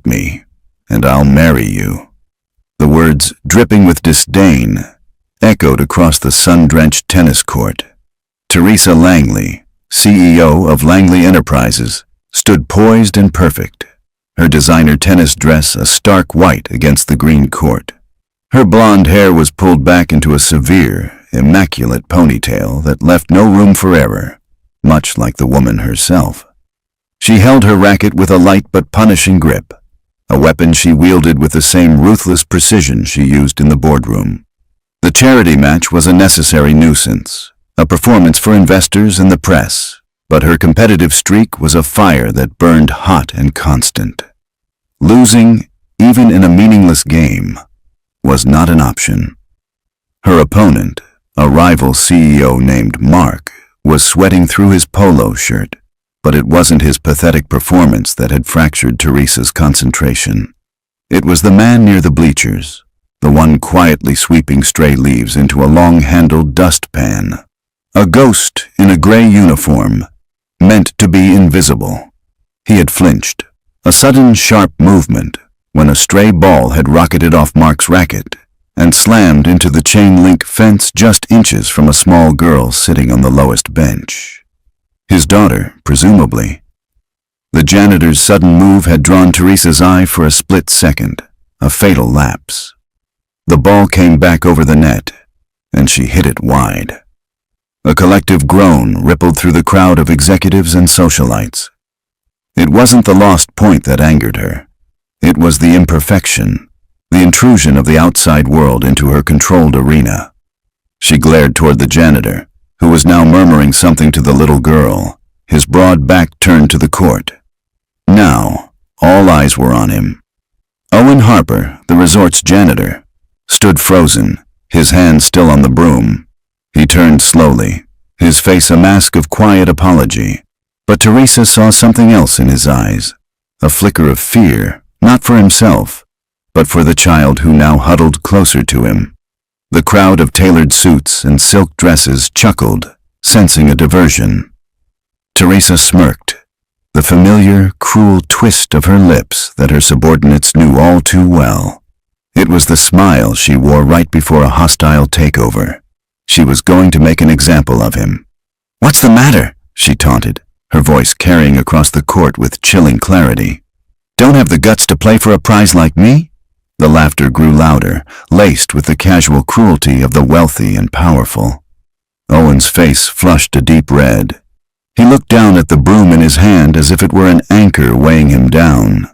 me, and I'll marry you." The words, dripping with disdain, echoed across the sun-drenched tennis court. Teresa Langley, CEO of Langley Enterprises, stood poised and perfect, her designer tennis dress a stark white against the green court. Her blonde hair was pulled back into a severe, immaculate ponytail that left no room for error, much like the woman herself. She held her racket with a light but punishing grip, a weapon she wielded with the same ruthless precision she used in the boardroom. The charity match was a necessary nuisance, a performance for investors and the press, but her competitive streak was a fire that burned hot and constant. Losing, even in a meaningless game, was not an option. Her opponent, a rival CEO named Mark, was sweating through his polo shirt, but it wasn't his pathetic performance that had fractured Teresa's concentration. It was the man near the bleachers, the one quietly sweeping stray leaves into a long-handled dustpan. A ghost in a gray uniform, meant to be invisible. He had flinched, a sudden sharp movement, when a stray ball had rocketed off Mark's racket and slammed into the chain-link fence just inches from a small girl sitting on the lowest bench. His daughter, presumably. The janitor's sudden move had drawn Teresa's eye for a split second, a fatal lapse. The ball came back over the net, and she hit it wide. A collective groan rippled through the crowd of executives and socialites. It wasn't the lost point that angered her. It was the imperfection, the intrusion of the outside world into her controlled arena. She glared toward the janitor, who was now murmuring something to the little girl, his broad back turned to the court. Now, all eyes were on him. Owen Harper, the resort's janitor, stood frozen, his hand still on the broom. He turned slowly, his face a mask of quiet apology, but Teresa saw something else in his eyes, a flicker of fear, not for himself, but for the child who now huddled closer to him. The crowd of tailored suits and silk dresses chuckled, sensing a diversion. Teresa smirked, the familiar, cruel twist of her lips that her subordinates knew all too well. It was the smile she wore right before a hostile takeover. She was going to make an example of him. "What's the matter?" she taunted, her voice carrying across the court with chilling clarity. "Don't have the guts to play for a prize like me?" The laughter grew louder, laced with the casual cruelty of the wealthy and powerful. Owen's face flushed a deep red. He looked down at the broom in his hand as if it were an anchor weighing him down.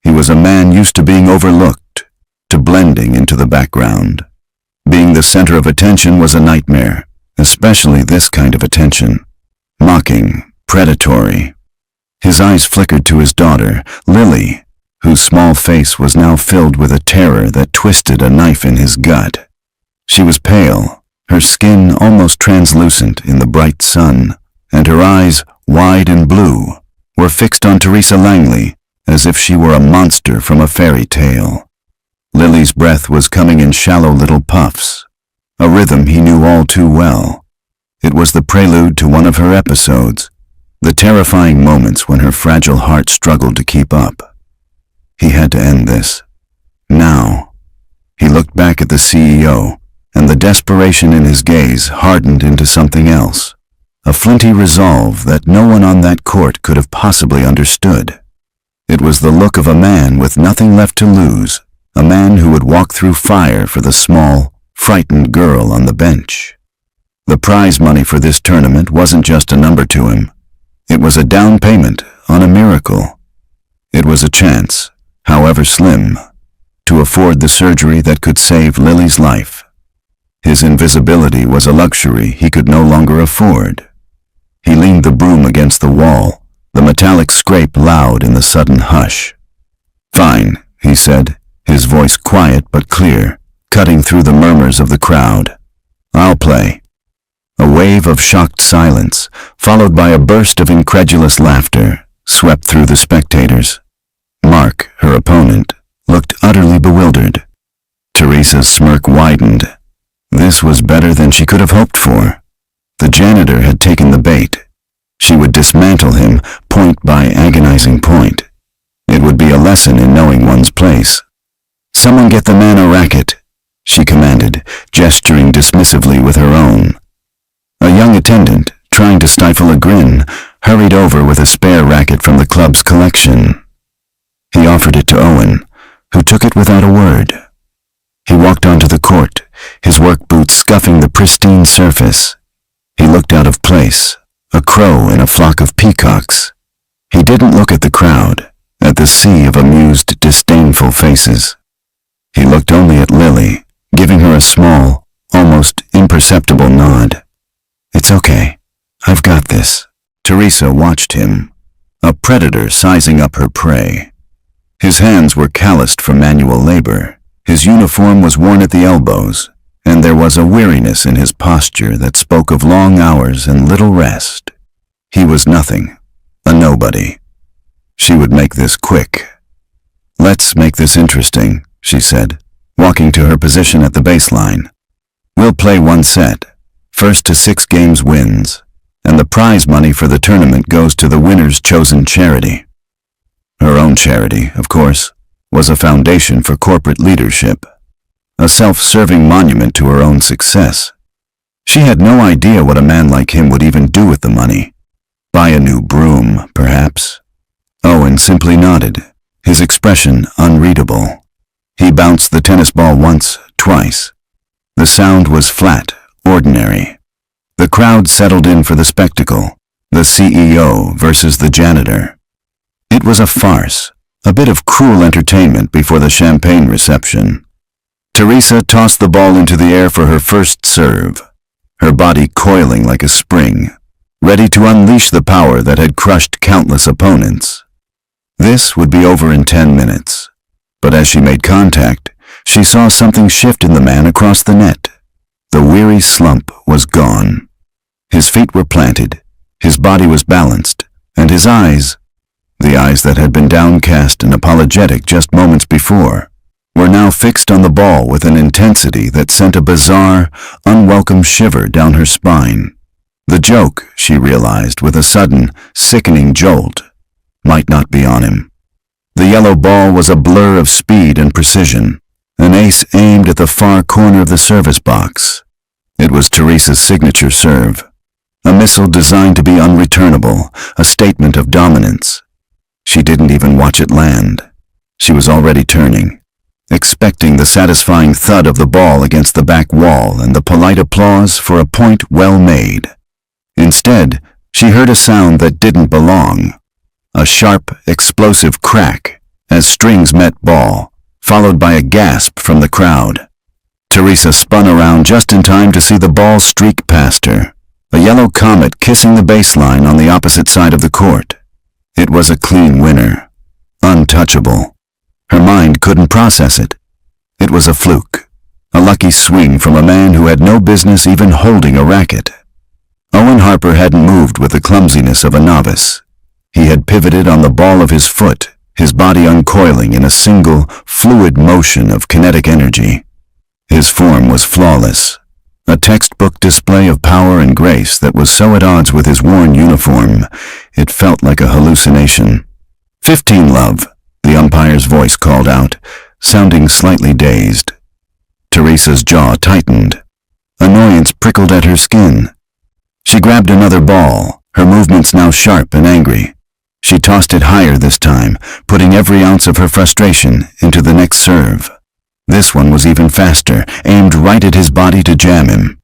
He was a man used to being overlooked, to blending into the background. Being the center of attention was a nightmare, especially this kind of attention. Mocking, predatory. His eyes flickered to his daughter, Lily, whose small face was now filled with a terror that twisted a knife in his gut. She was pale, her skin almost translucent in the bright sun, and her eyes, wide and blue, were fixed on Teresa Langley as if she were a monster from a fairy tale. Lily's breath was coming in shallow little puffs, a rhythm he knew all too well. It was the prelude to one of her episodes, the terrifying moments when her fragile heart struggled to keep up. He had to end this. Now. He looked back at the CEO, and the desperation in his gaze hardened into something else, a flinty resolve that no one on that court could have possibly understood. It was the look of a man with nothing left to lose, a man who would walk through fire for the small, frightened girl on the bench. The prize money for this tournament wasn't just a number to him. It was a down payment on a miracle. It was a chance, however slim, to afford the surgery that could save Lily's life. His invisibility was a luxury he could no longer afford. He leaned the broom against the wall, the metallic scrape loud in the sudden hush. "Fine," he said, his voice quiet but clear, cutting through the murmurs of the crowd. "I'll play." A wave of shocked silence, followed by a burst of incredulous laughter, swept through the spectators. Mark, her opponent, looked utterly bewildered. Teresa's smirk widened. This was better than she could have hoped for. The janitor had taken the bait. She would dismantle him, point by agonizing point. It would be a lesson in knowing one's place. "Someone get the man a racket," she commanded, gesturing dismissively with her own. A young attendant, trying to stifle a grin, hurried over with a spare racket from the club's collection. He offered it to Owen, who took it without a word. He walked onto the court, his work boots scuffing the pristine surface. He looked out of place, a crow in a flock of peacocks. He didn't look at the crowd, at the sea of amused, disdainful faces. He looked only at Lily, giving her a small, almost imperceptible nod. "It's okay. I've got this." Teresa watched him, a predator sizing up her prey. His hands were calloused from manual labor. His uniform was worn at the elbows, and there was a weariness in his posture that spoke of long hours and little rest. He was nothing, a nobody. She would make this quick. "Let's make this interesting," she said, walking to her position at the baseline. "We'll play one set. First to 6 games wins, and the prize money for the tournament goes to the winner's chosen charity." Her own charity, of course, was a foundation for corporate leadership, a self-serving monument to her own success. She had no idea what a man like him would even do with the money. Buy a new broom, perhaps. Owen simply nodded, his expression unreadable. He bounced the tennis ball once, twice. The sound was flat, ordinary. The crowd settled in for the spectacle, the CEO versus the janitor. It was a farce, a bit of cruel entertainment before the champagne reception. Teresa tossed the ball into the air for her first serve, her body coiling like a spring, ready to unleash the power that had crushed countless opponents. This would be over in 10 minutes, but as she made contact, she saw something shift in the man across the net. The weary slump was gone. His feet were planted, his body was balanced, and his eyes, the eyes that had been downcast and apologetic just moments before, were now fixed on the ball with an intensity that sent a bizarre, unwelcome shiver down her spine. The joke, she realized with a sudden, sickening jolt, might not be on him. The yellow ball was a blur of speed and precision, an ace aimed at the far corner of the service box. It was Teresa's signature serve, a missile designed to be unreturnable, a statement of dominance. She didn't even watch it land. She was already turning, expecting the satisfying thud of the ball against the back wall and the polite applause for a point well made. Instead, she heard a sound that didn't belong, a sharp, explosive crack as strings met ball, followed by a gasp from the crowd. Teresa spun around just in time to see the ball streak past her, a yellow comet kissing the baseline on the opposite side of the court. It was a clean winner, untouchable. Her mind couldn't process it. It was a fluke, a lucky swing from a man who had no business even holding a racket. Owen Harper hadn't moved with the clumsiness of a novice. He had pivoted on the ball of his foot, his body uncoiling in a single, fluid motion of kinetic energy. His form was flawless, a textbook display of power and grace that was so at odds with his worn uniform, it felt like a hallucination. 15, love, the umpire's voice called out, sounding slightly dazed. Teresa's jaw tightened. Annoyance prickled at her skin. She grabbed another ball, her movements now sharp and angry. She tossed it higher this time, putting every ounce of her frustration into the next serve. This one was even faster, aimed right at his body to jam him.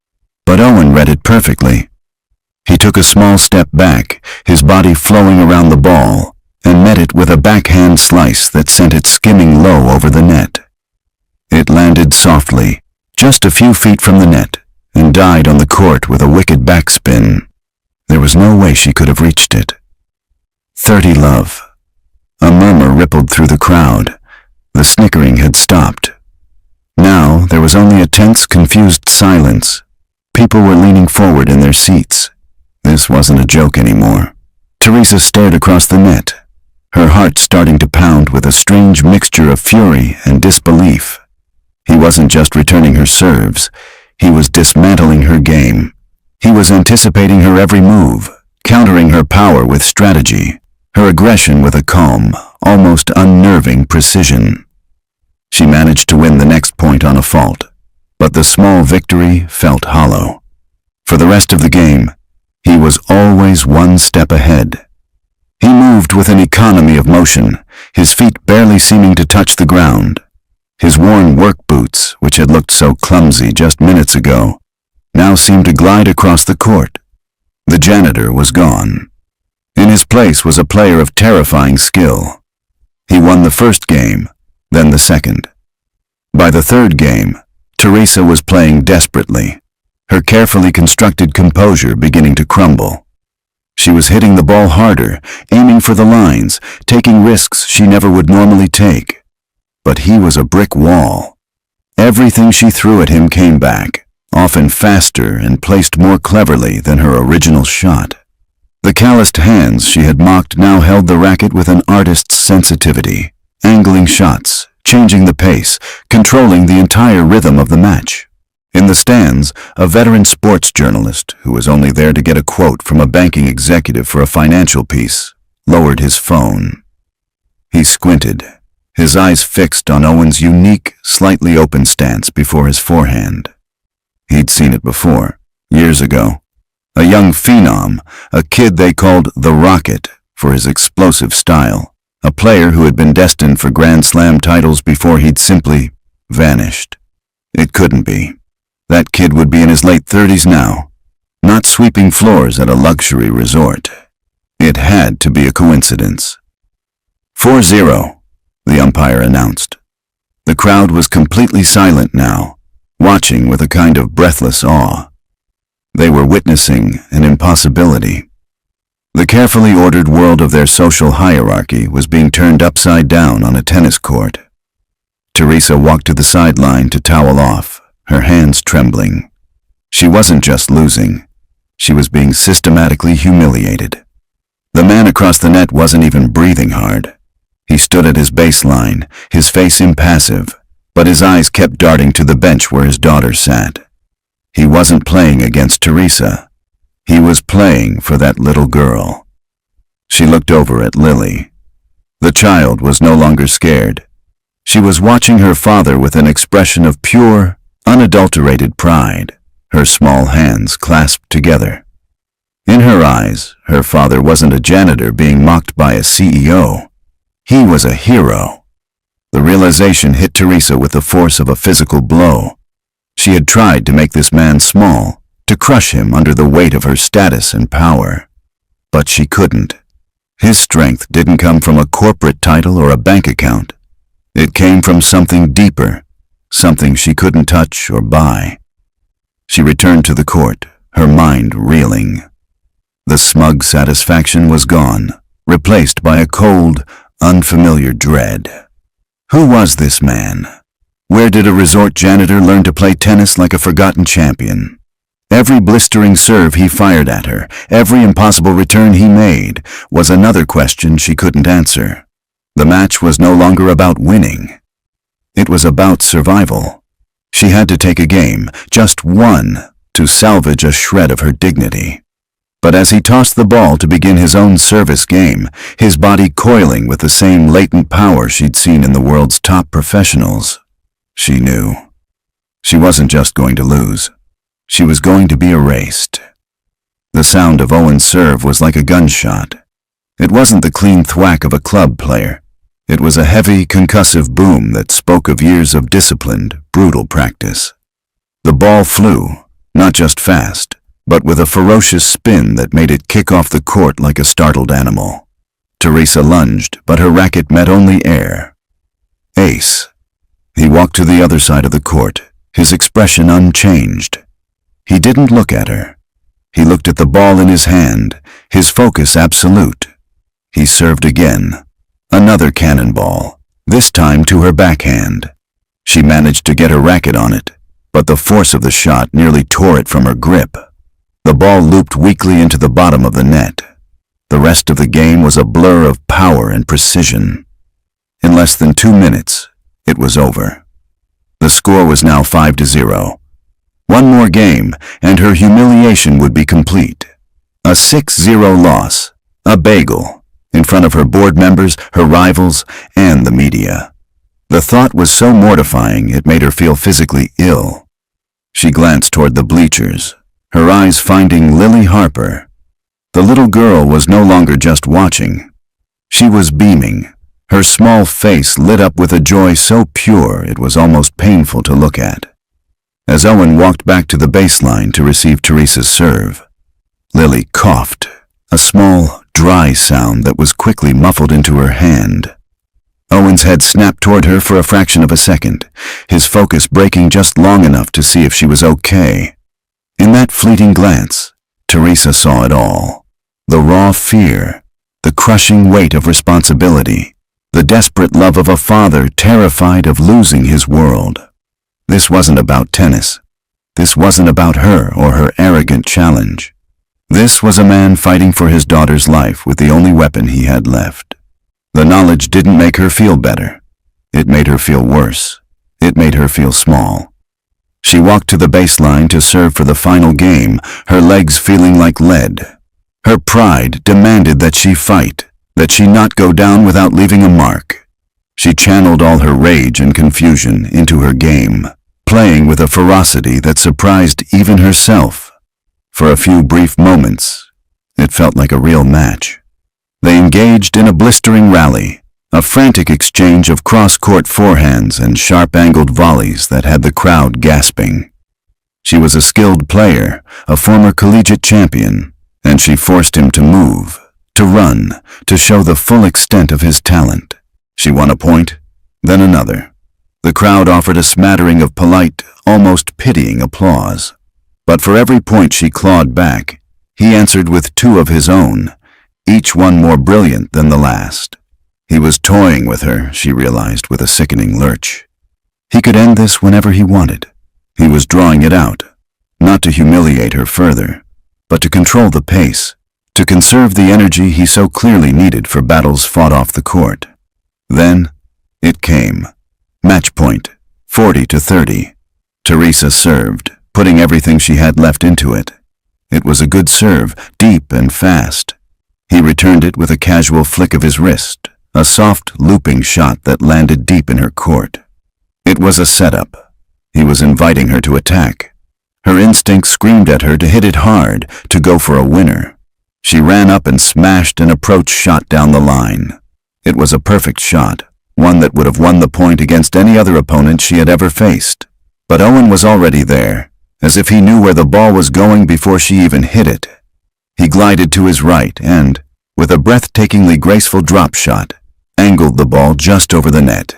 But Owen read it perfectly. He took a small step back, his body flowing around the ball, and met it with a backhand slice that sent it skimming low over the net. It landed softly, just a few feet from the net, and died on the court with a wicked backspin. There was no way she could have reached it. 30, love. A murmur rippled through the crowd. The snickering had stopped. Now there was only a tense, confused silence. People were leaning forward in their seats. This wasn't a joke anymore. Teresa stared across the net, her heart starting to pound with a strange mixture of fury and disbelief. He wasn't just returning her serves. He was dismantling her game. He was anticipating her every move, countering her power with strategy. her aggression with a calm, almost unnerving precision. She managed to win the next point on a fault, but the small victory felt hollow. For the rest of the game, he was always one step ahead. He moved with an economy of motion, his feet barely seeming to touch the ground. His worn work boots, which had looked so clumsy just minutes ago, now seemed to glide across the court. The janitor was gone. In his place was a player of terrifying skill. He won the first game, then the second. By the third game, Teresa was playing desperately, her carefully constructed composure beginning to crumble. She was hitting the ball harder, aiming for the lines, taking risks she never would normally take. But he was a brick wall. Everything she threw at him came back, often faster and placed more cleverly than her original shot. The calloused hands she had mocked now held the racket with an artist's sensitivity, angling shots, changing the pace, controlling the entire rhythm of the match. In the stands, a veteran sports journalist, who was only there to get a quote from a banking executive for a financial piece, lowered his phone. He squinted, his eyes fixed on Owen's unique, slightly open stance before his forehand. He'd seen it before, years ago. A young phenom, a kid they called the Rocket for his explosive style, a player who had been destined for Grand Slam titles before he'd simply vanished. It couldn't be. That kid would be in his late 30s now, not sweeping floors at a luxury resort. It had to be a coincidence. 4-0, the umpire announced. The crowd was completely silent now, watching with a kind of breathless awe. They were witnessing an impossibility. The carefully ordered world of their social hierarchy was being turned upside down on a tennis court. Teresa walked to the sideline to towel off, her hands trembling. She wasn't just losing. She was being systematically humiliated. The man across the net wasn't even breathing hard. He stood at his baseline, his face impassive, but his eyes kept darting to the bench where his daughter sat. He wasn't playing against Teresa. He was playing for that little girl. She looked over at Lily. The child was no longer scared. She was watching her father with an expression of pure, unadulterated pride, her small hands clasped together. In her eyes, her father wasn't a janitor being mocked by a CEO. He was a hero. The realization hit Teresa with the force of a physical blow. She had tried to make this man small, to crush him under the weight of her status and power. But she couldn't. His strength didn't come from a corporate title or a bank account. It came from something deeper, something she couldn't touch or buy. She returned to the court, her mind reeling. The smug satisfaction was gone, replaced by a cold, unfamiliar dread. Who was this man? Where did a resort janitor learn to play tennis like a forgotten champion? Every blistering serve he fired at her, every impossible return he made, was another question she couldn't answer. The match was no longer about winning. It was about survival. She had to take a game, just one, to salvage a shred of her dignity. But as he tossed the ball to begin his own service game, his body coiling with the same latent power she'd seen in the world's top professionals, she knew. She wasn't just going to lose. She was going to be erased. The sound of Owen's serve was like a gunshot. It wasn't the clean thwack of a club player. It was a heavy, concussive boom that spoke of years of disciplined, brutal practice. The ball flew, not just fast, but with a ferocious spin that made it kick off the court like a startled animal. Teresa lunged, but her racket met only air. Ace. He walked to the other side of the court, his expression unchanged. He didn't look at her. He looked at the ball in his hand, his focus absolute. He served again. Another cannonball, this time to her backhand. She managed to get her racket on it, but the force of the shot nearly tore it from her grip. The ball looped weakly into the bottom of the net. The rest of the game was a blur of power and precision. In less than 2 minutes, it was over. The score was now 5-0. One more game, and her humiliation would be complete. A 6-0 loss, a bagel, in front of her board members, her rivals, and the media. The thought was so mortifying it made her feel physically ill. She glanced toward the bleachers, her eyes finding Lily Harper. The little girl was no longer just watching. She was beaming, her small face lit up with a joy so pure it was almost painful to look at. As Owen walked back to the baseline to receive Teresa's serve, Lily coughed, a small, dry sound that was quickly muffled into her hand. Owen's head snapped toward her for a fraction of a second, his focus breaking just long enough to see if she was okay. In that fleeting glance, Teresa saw it all. The raw fear, the crushing weight of responsibility, the desperate love of a father terrified of losing his world. This wasn't about tennis. This wasn't about her or her arrogant challenge. This was a man fighting for his daughter's life with the only weapon he had left. The knowledge didn't make her feel better. It made her feel worse. It made her feel small. She walked to the baseline to serve for the final game, her legs feeling like lead. Her pride demanded that she fight, that she not go down without leaving a mark. She channeled all her rage and confusion into her game, playing with a ferocity that surprised even herself. For a few brief moments, it felt like a real match. They engaged in a blistering rally, a frantic exchange of cross-court forehands and sharp-angled volleys that had the crowd gasping. She was a skilled player, a former collegiate champion, and she forced him to move, to run, to show the full extent of his talent. She won a point, then another. The crowd offered a smattering of polite, almost pitying applause. But for every point she clawed back, he answered with two of his own, each one more brilliant than the last. He was toying with her, she realized with a sickening lurch. He could end this whenever he wanted. He was drawing it out, not to humiliate her further, but to control the pace, to conserve the energy he so clearly needed for battles fought off the court. Then, it came. Match point, 40-30. Teresa served, putting everything she had left into it. It was a good serve, deep and fast. He returned it with a casual flick of his wrist, a soft, looping shot that landed deep in her court. It was a setup. He was inviting her to attack. Her instinct screamed at her to hit it hard, to go for a winner. She ran up and smashed an approach shot down the line. It was a perfect shot, one that would have won the point against any other opponent she had ever faced. But Owen was already there, as if he knew where the ball was going before she even hit it. He glided to his right and, with a breathtakingly graceful drop shot, angled the ball just over the net.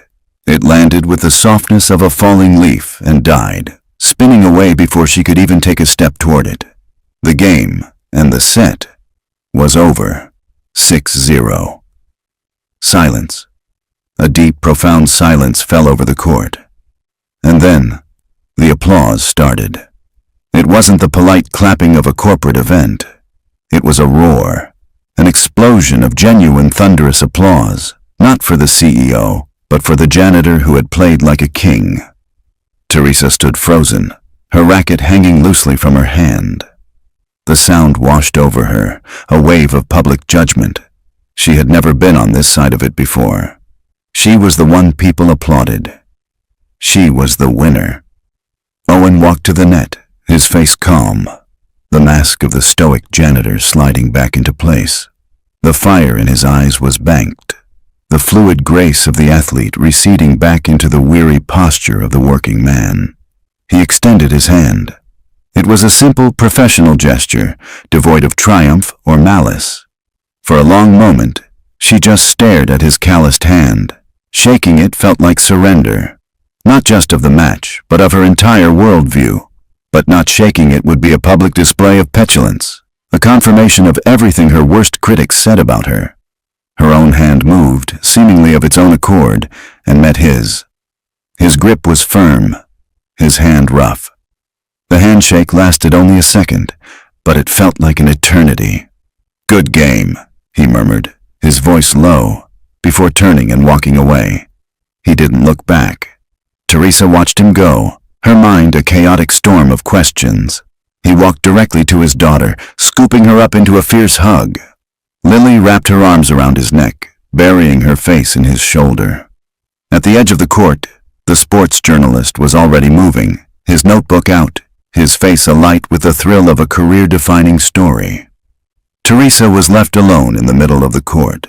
It landed with the softness of a falling leaf and died, spinning away before she could even take a step toward it. The game, and the set, was over. 6-0. Silence. A deep, profound silence fell over the court. And then, the applause started. It wasn't the polite clapping of a corporate event. It was a roar, an explosion of genuine thunderous applause, not for the CEO, but for the janitor who had played like a king. Teresa stood frozen, her racket hanging loosely from her hand. The sound washed over her, a wave of public judgment. She had never been on this side of it before. She was the one people applauded. She was the winner. Owen walked to the net, his face calm, the mask of the stoic janitor sliding back into place. The fire in his eyes was banked, the fluid grace of the athlete receding back into the weary posture of the working man. He extended his hand. It was a simple, professional gesture, devoid of triumph or malice. For a long moment, she just stared at his calloused hand. Shaking it felt like surrender, not just of the match, but of her entire worldview. But not shaking it would be a public display of petulance, a confirmation of everything her worst critics said about her. Her own hand moved, seemingly of its own accord, and met his. His grip was firm, his hand rough. The handshake lasted only a second, but it felt like an eternity. "Good game," he murmured, his voice low, before turning and walking away. He didn't look back. Teresa watched him go, her mind a chaotic storm of questions. He walked directly to his daughter, scooping her up into a fierce hug. Lily wrapped her arms around his neck, burying her face in his shoulder. At the edge of the court, the sports journalist was already moving, his notebook out, his face alight with the thrill of a career-defining story. Teresa was left alone in the middle of the court,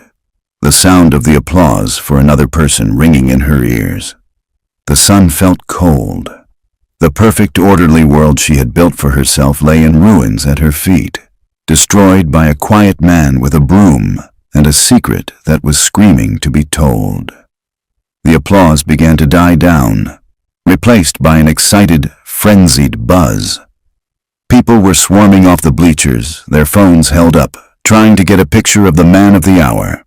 the sound of the applause for another person ringing in her ears. The sun felt cold. The perfect orderly world she had built for herself lay in ruins at her feet, destroyed by a quiet man with a broom and a secret that was screaming to be told. The applause began to die down, replaced by an excited, frenzied buzz. People were swarming off the bleachers, their phones held up, trying to get a picture of the man of the hour.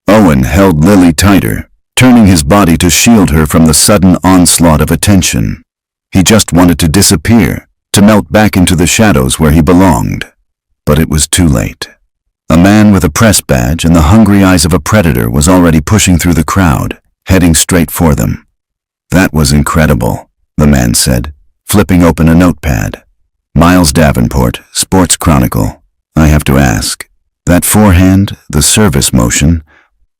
Owen held Lily tighter, turning his body to shield her from the sudden onslaught of attention. He just wanted to disappear, to melt back into the shadows where he belonged. But it was too late. A man with a press badge and the hungry eyes of a predator was already pushing through the crowd, heading straight for them. "That was incredible," the man said, flipping open a notepad. "Miles Davenport, Sports Chronicle. I have to ask, that forehand, the service motion,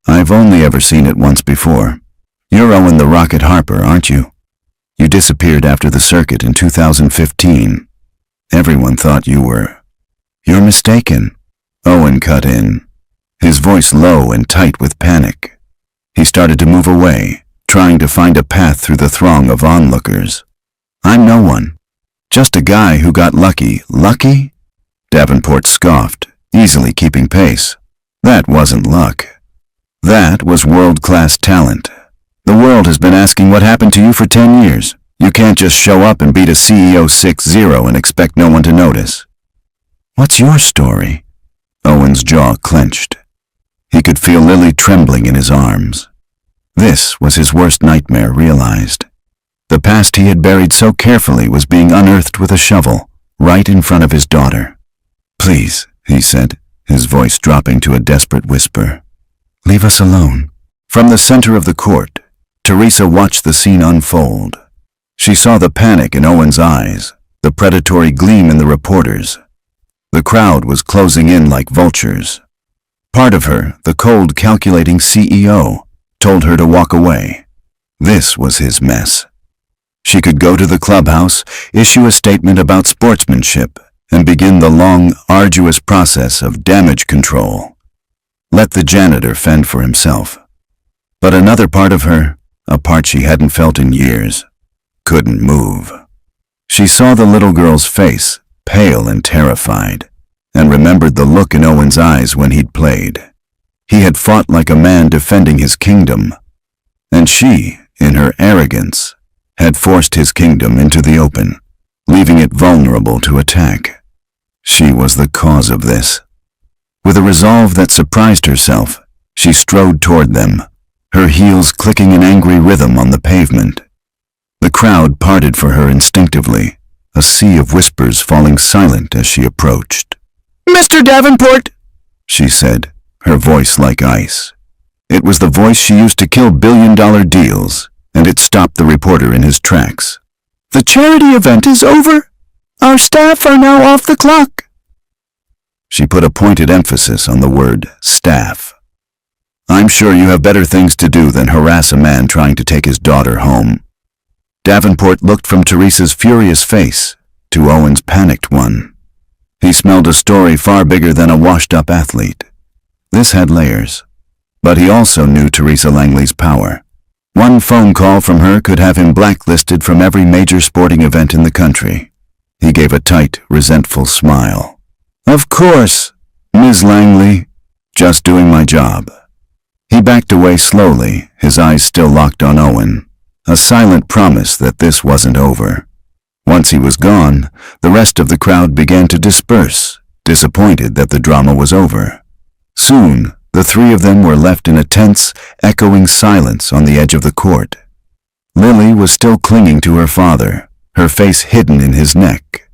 I've only ever seen it once before. You're Owen the Rocket Harper, aren't you? You disappeared after the circuit in 2015. Everyone thought you were. You're mistaken." Owen cut in, his voice low and tight with panic. He started to move away, trying to find a path through the throng of onlookers. "I'm no one. Just a guy who got lucky." "Lucky?" Davenport scoffed, easily keeping pace. "That wasn't luck. That was world-class talent. The world has been asking what happened to you for 10 years. You can't just show up and beat a CEO 6-0 and expect no one to notice." "What's your story?" Owen's jaw clenched. He could feel Lily trembling in his arms. This was his worst nightmare realized. The past he had buried so carefully was being unearthed with a shovel, right in front of his daughter. "Please," he said, his voice dropping to a desperate whisper. "Leave us alone." From the center of the court, Teresa watched the scene unfold. She saw the panic in Owen's eyes, the predatory gleam in the reporters. The crowd was closing in like vultures. Part of her, the cold, calculating CEO, told her to walk away. This was his mess. She could go to the clubhouse, issue a statement about sportsmanship, and begin the long, arduous process of damage control. Let the janitor fend for himself. But another part of her, a part she hadn't felt in years, couldn't move. She saw the little girl's face, pale and terrified, and remembered the look in Owen's eyes when he'd played. He had fought like a man defending his kingdom, and she, in her arrogance, had forced his kingdom into the open, leaving it vulnerable to attack. She was the cause of this. With a resolve that surprised herself, she strode toward them, her heels clicking in angry rhythm on the pavement. The crowd parted for her instinctively, a sea of whispers falling silent as she approached. "Mr. Davenport," she said, her voice like ice. It was the voice she used to kill billion-dollar deals, and it stopped the reporter in his tracks. "The charity event is over. Our staff are now off the clock." She put a pointed emphasis on the word staff. "I'm sure you have better things to do than harass a man trying to take his daughter home." Davenport looked from Teresa's furious face to Owen's panicked one. He smelled a story far bigger than a washed-up athlete. This had layers, but he also knew Teresa Langley's power. One phone call from her could have him blacklisted from every major sporting event in the country. He gave a tight, resentful smile. "Of course, Ms. Langley. Just doing my job." He backed away slowly, his eyes still locked on Owen, a silent promise that this wasn't over. Once he was gone, the rest of the crowd began to disperse, disappointed that the drama was over. Soon, the three of them were left in a tense, echoing silence on the edge of the court. Lily was still clinging to her father, her face hidden in his neck.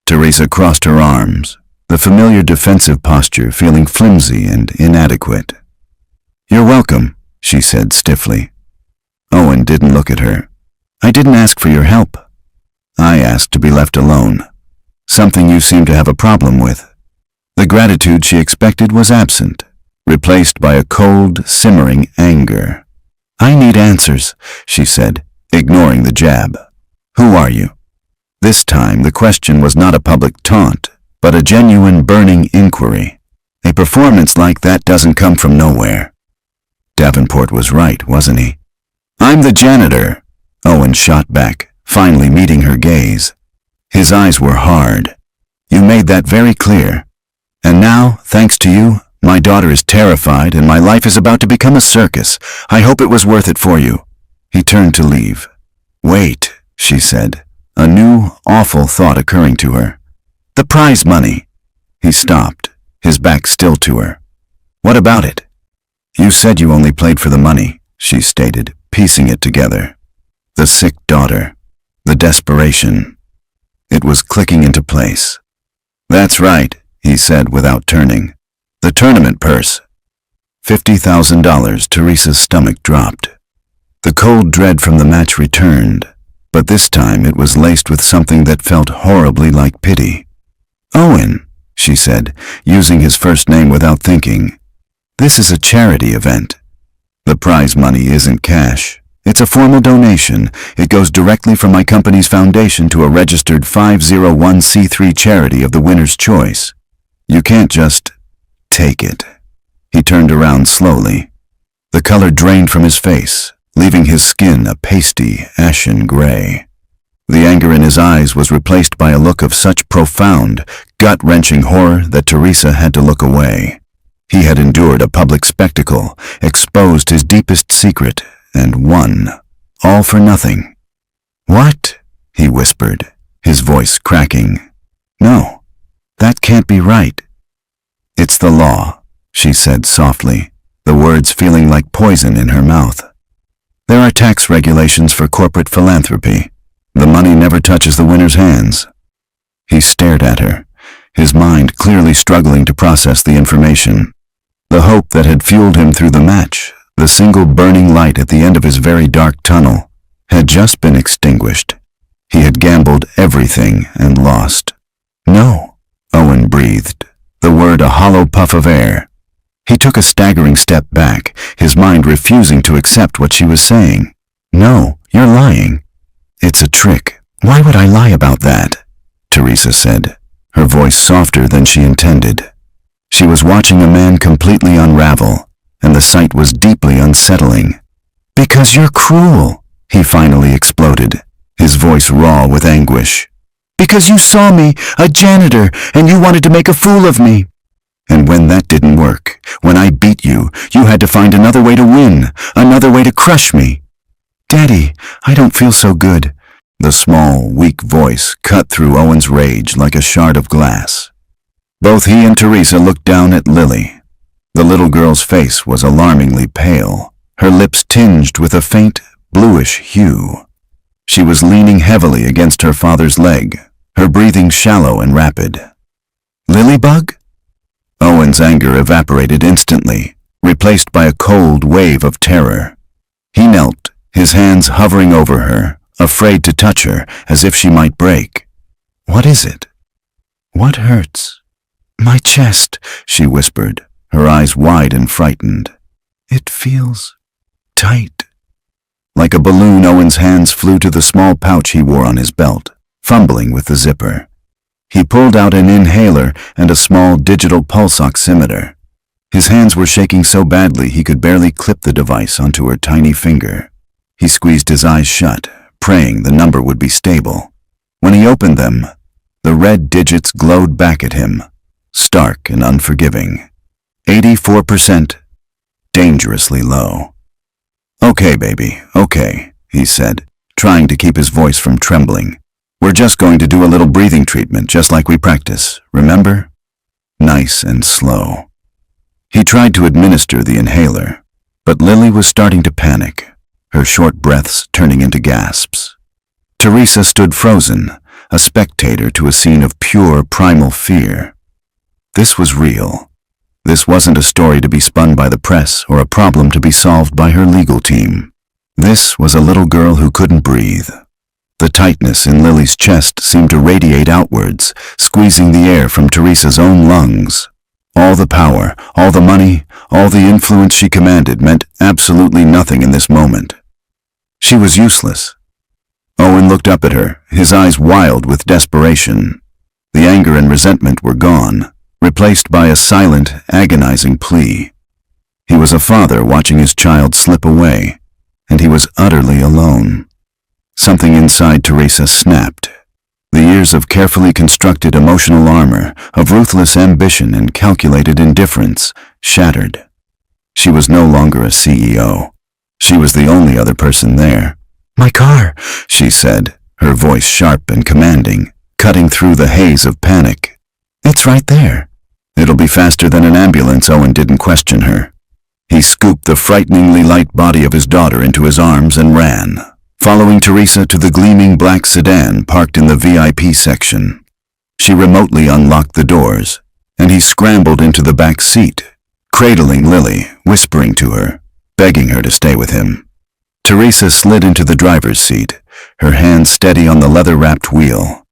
Teresa crossed her arms, the familiar defensive posture feeling flimsy and inadequate. "You're welcome," she said stiffly. Owen didn't look at her. "I didn't ask for your help. I asked to be left alone. Something you seem to have a problem with." The gratitude she expected was absent, replaced by a cold, simmering anger. "I need answers," she said, ignoring the jab. "Who are you?" This time the question was not a public taunt, but a genuine burning inquiry. A performance like that doesn't come from nowhere. Davenport was right, wasn't he? "I'm the janitor," Owen shot back, finally meeting her gaze. His eyes were hard. "You made that very clear. And now, thanks to you, my daughter is terrified and my life is about to become a circus. I hope it was worth it for you." He turned to leave. "Wait," she said, a new, awful thought occurring to her. "The prize money." He stopped, his back still to her. "What about it?" "You said you only played for the money," she stated, piecing it together. The sick daughter, the desperation. It was clicking into place. "That's right," he said without turning. "The tournament purse." $50,000. Teresa's stomach dropped. The cold dread from the match returned, but this time it was laced with something that felt horribly like pity. "Owen," she said, using his first name without thinking. "This is a charity event. The prize money isn't cash. It's a formal donation. It goes directly from my company's foundation to a registered 501c3 charity of the winner's choice. You can't just take it." He turned around slowly. The color drained from his face, leaving his skin a pasty, ashen gray. The anger in his eyes was replaced by a look of such profound, gut-wrenching horror that Teresa had to look away. He had endured a public spectacle, exposed his deepest secret, and won, all for nothing. "What?" he whispered, his voice cracking. "No, that can't be right." "It's the law," she said softly, the words feeling like poison in her mouth. "There are tax regulations for corporate philanthropy. The money never touches the winner's hands." He stared at her, his mind clearly struggling to process the information. The hope that had fueled him through the match, the single burning light at the end of his very dark tunnel, had just been extinguished. He had gambled everything and lost. "No," Owen breathed, the word a hollow puff of air. He took a staggering step back, his mind refusing to accept what she was saying. "No, you're lying." "It's a trick. Why would I lie about that?" Teresa said, her voice softer than she intended. She was watching a man completely unravel, and the sight was deeply unsettling. "Because you're cruel," he finally exploded, his voice raw with anguish. "Because you saw me, a janitor, and you wanted to make a fool of me. And when that didn't work, when I beat you, you had to find another way to win, another way to crush me." "Daddy, I don't feel so good." The small, weak voice cut through Owen's rage like a shard of glass. Both he and Teresa looked down at Lily. The little girl's face was alarmingly pale, her lips tinged with a faint, bluish hue. She was leaning heavily against her father's leg, her breathing shallow and rapid. "Lilybug?" Owen's anger evaporated instantly, replaced by a cold wave of terror. He knelt, his hands hovering over her, afraid to touch her, as if she might break. "What is it? What hurts?" "My chest," she whispered, her eyes wide and frightened. "It feels tight." Like a balloon, Owen's hands flew to the small pouch he wore on his belt, fumbling with the zipper. He pulled out an inhaler and a small digital pulse oximeter. His hands were shaking so badly he could barely clip the device onto her tiny finger. He squeezed his eyes shut, praying the number would be stable. When he opened them, the red digits glowed back at him, stark and unforgiving. 84%. Dangerously low. "Okay, baby, okay," he said, trying to keep his voice from trembling. "We're just going to do a little breathing treatment, just like we practice, remember? Nice and slow." He tried to administer the inhaler, but Lily was starting to panic, her short breaths turning into gasps. Teresa stood frozen, a spectator to a scene of pure primal fear. This was real. This wasn't a story to be spun by the press or a problem to be solved by her legal team. This was a little girl who couldn't breathe. The tightness in Lily's chest seemed to radiate outwards, squeezing the air from Teresa's own lungs. All the power, all the money, all the influence she commanded meant absolutely nothing in this moment. She was useless. Owen looked up at her, his eyes wild with desperation. The anger and resentment were gone, replaced by a silent, agonizing plea. He was a father watching his child slip away, and he was utterly alone. Something inside Teresa snapped. The years of carefully constructed emotional armor, of ruthless ambition and calculated indifference, shattered. She was no longer a CEO. She was the only other person there. "My car," she said, her voice sharp and commanding, cutting through the haze of panic. "It's right there." "It'll be faster than an ambulance," Owen didn't question her. He scooped the frighteningly light body of his daughter into his arms and ran, following Teresa to the gleaming black sedan parked in the VIP section. She remotely unlocked the doors, and he scrambled into the back seat, cradling Lily, whispering to her, begging her to stay with him. Teresa slid into the driver's seat, her hand steady on the leather-wrapped wheel.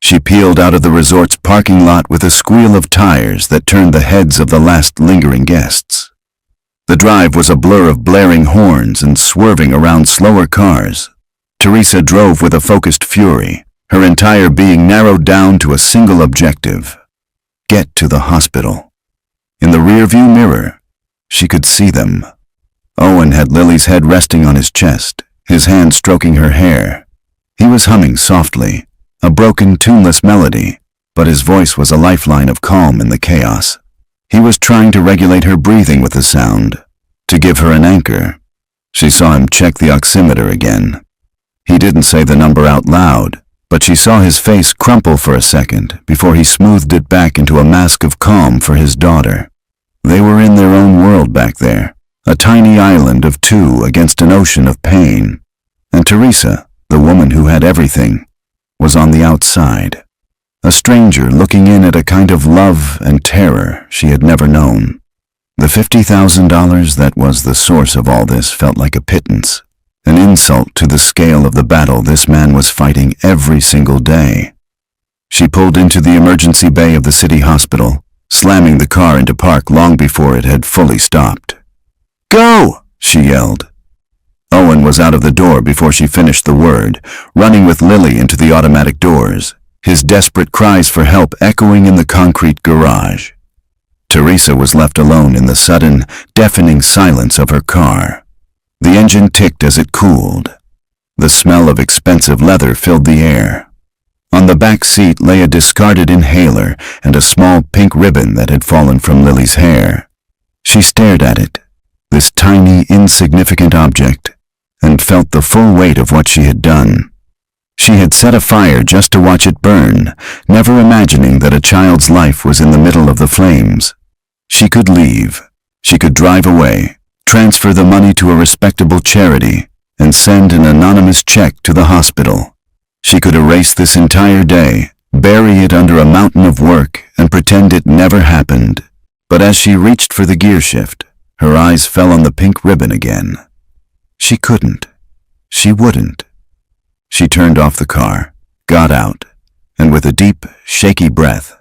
She peeled out of the resort's parking lot with a squeal of tires that turned the heads of the last lingering guests. The drive was a blur of blaring horns and swerving around slower cars. Teresa drove with a focused fury, her entire being narrowed down to a single objective: get to the hospital. In the rearview mirror, she could see them. Owen had Lily's head resting on his chest, his hand stroking her hair. He was humming softly, a broken, tuneless melody, but his voice was a lifeline of calm in the chaos. He was trying to regulate her breathing with the sound, to give her an anchor. She saw him check the oximeter again. He didn't say the number out loud, but she saw his face crumple for a second before he smoothed it back into a mask of calm for his daughter. They were in their own world back there, a tiny island of two against an ocean of pain. And Teresa, the woman who had everything, was on the outside. A stranger looking in at a kind of love and terror she had never known. The $50,000 that was the source of all this felt like a pittance, an insult to the scale of the battle this man was fighting every single day. She pulled into the emergency bay of the city hospital, slamming the car into park long before it had fully stopped. "Go!" she yelled. Owen was out of the door before she finished the word, running with Lily into the automatic doors, his desperate cries for help echoing in the concrete garage. Teresa was left alone in the sudden, deafening silence of her car. The engine ticked as it cooled. The smell of expensive leather filled the air. On the back seat lay a discarded inhaler and a small pink ribbon that had fallen from Lily's hair. She stared at it, this tiny, insignificant object, and felt the full weight of what she had done. She had set a fire just to watch it burn, never imagining that a child's life was in the middle of the flames. She could leave. She could drive away, transfer the money to a respectable charity, and send an anonymous check to the hospital. She could erase this entire day, bury it under a mountain of work, and pretend it never happened. But as she reached for the gear shift, her eyes fell on the pink ribbon again. She couldn't. She wouldn't. She turned off the car, got out, and with a deep, shaky breath,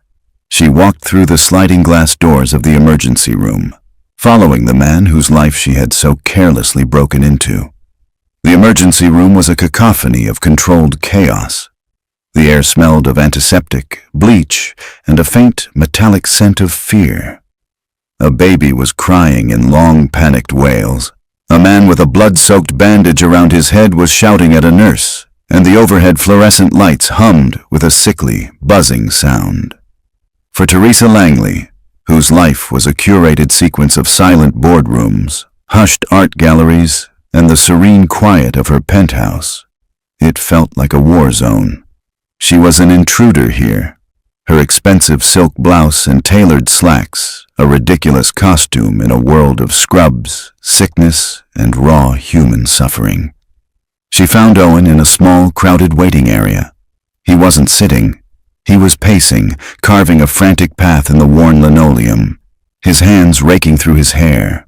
she walked through the sliding glass doors of the emergency room, following the man whose life she had so carelessly broken into. The emergency room was a cacophony of controlled chaos. The air smelled of antiseptic, bleach, and a faint, metallic scent of fear. A baby was crying in long, panicked wails. A man with a blood-soaked bandage around his head was shouting at a nurse, and the overhead fluorescent lights hummed with a sickly, buzzing sound. For Teresa Langley, whose life was a curated sequence of silent boardrooms, hushed art galleries, and the serene quiet of her penthouse, it felt like a war zone. She was an intruder here, her expensive silk blouse and tailored slacks, a ridiculous costume in a world of scrubs, sickness, and raw human suffering. She found Owen in a small, crowded waiting area. He wasn't sitting. He was pacing, carving a frantic path in the worn linoleum, his hands raking through his hair.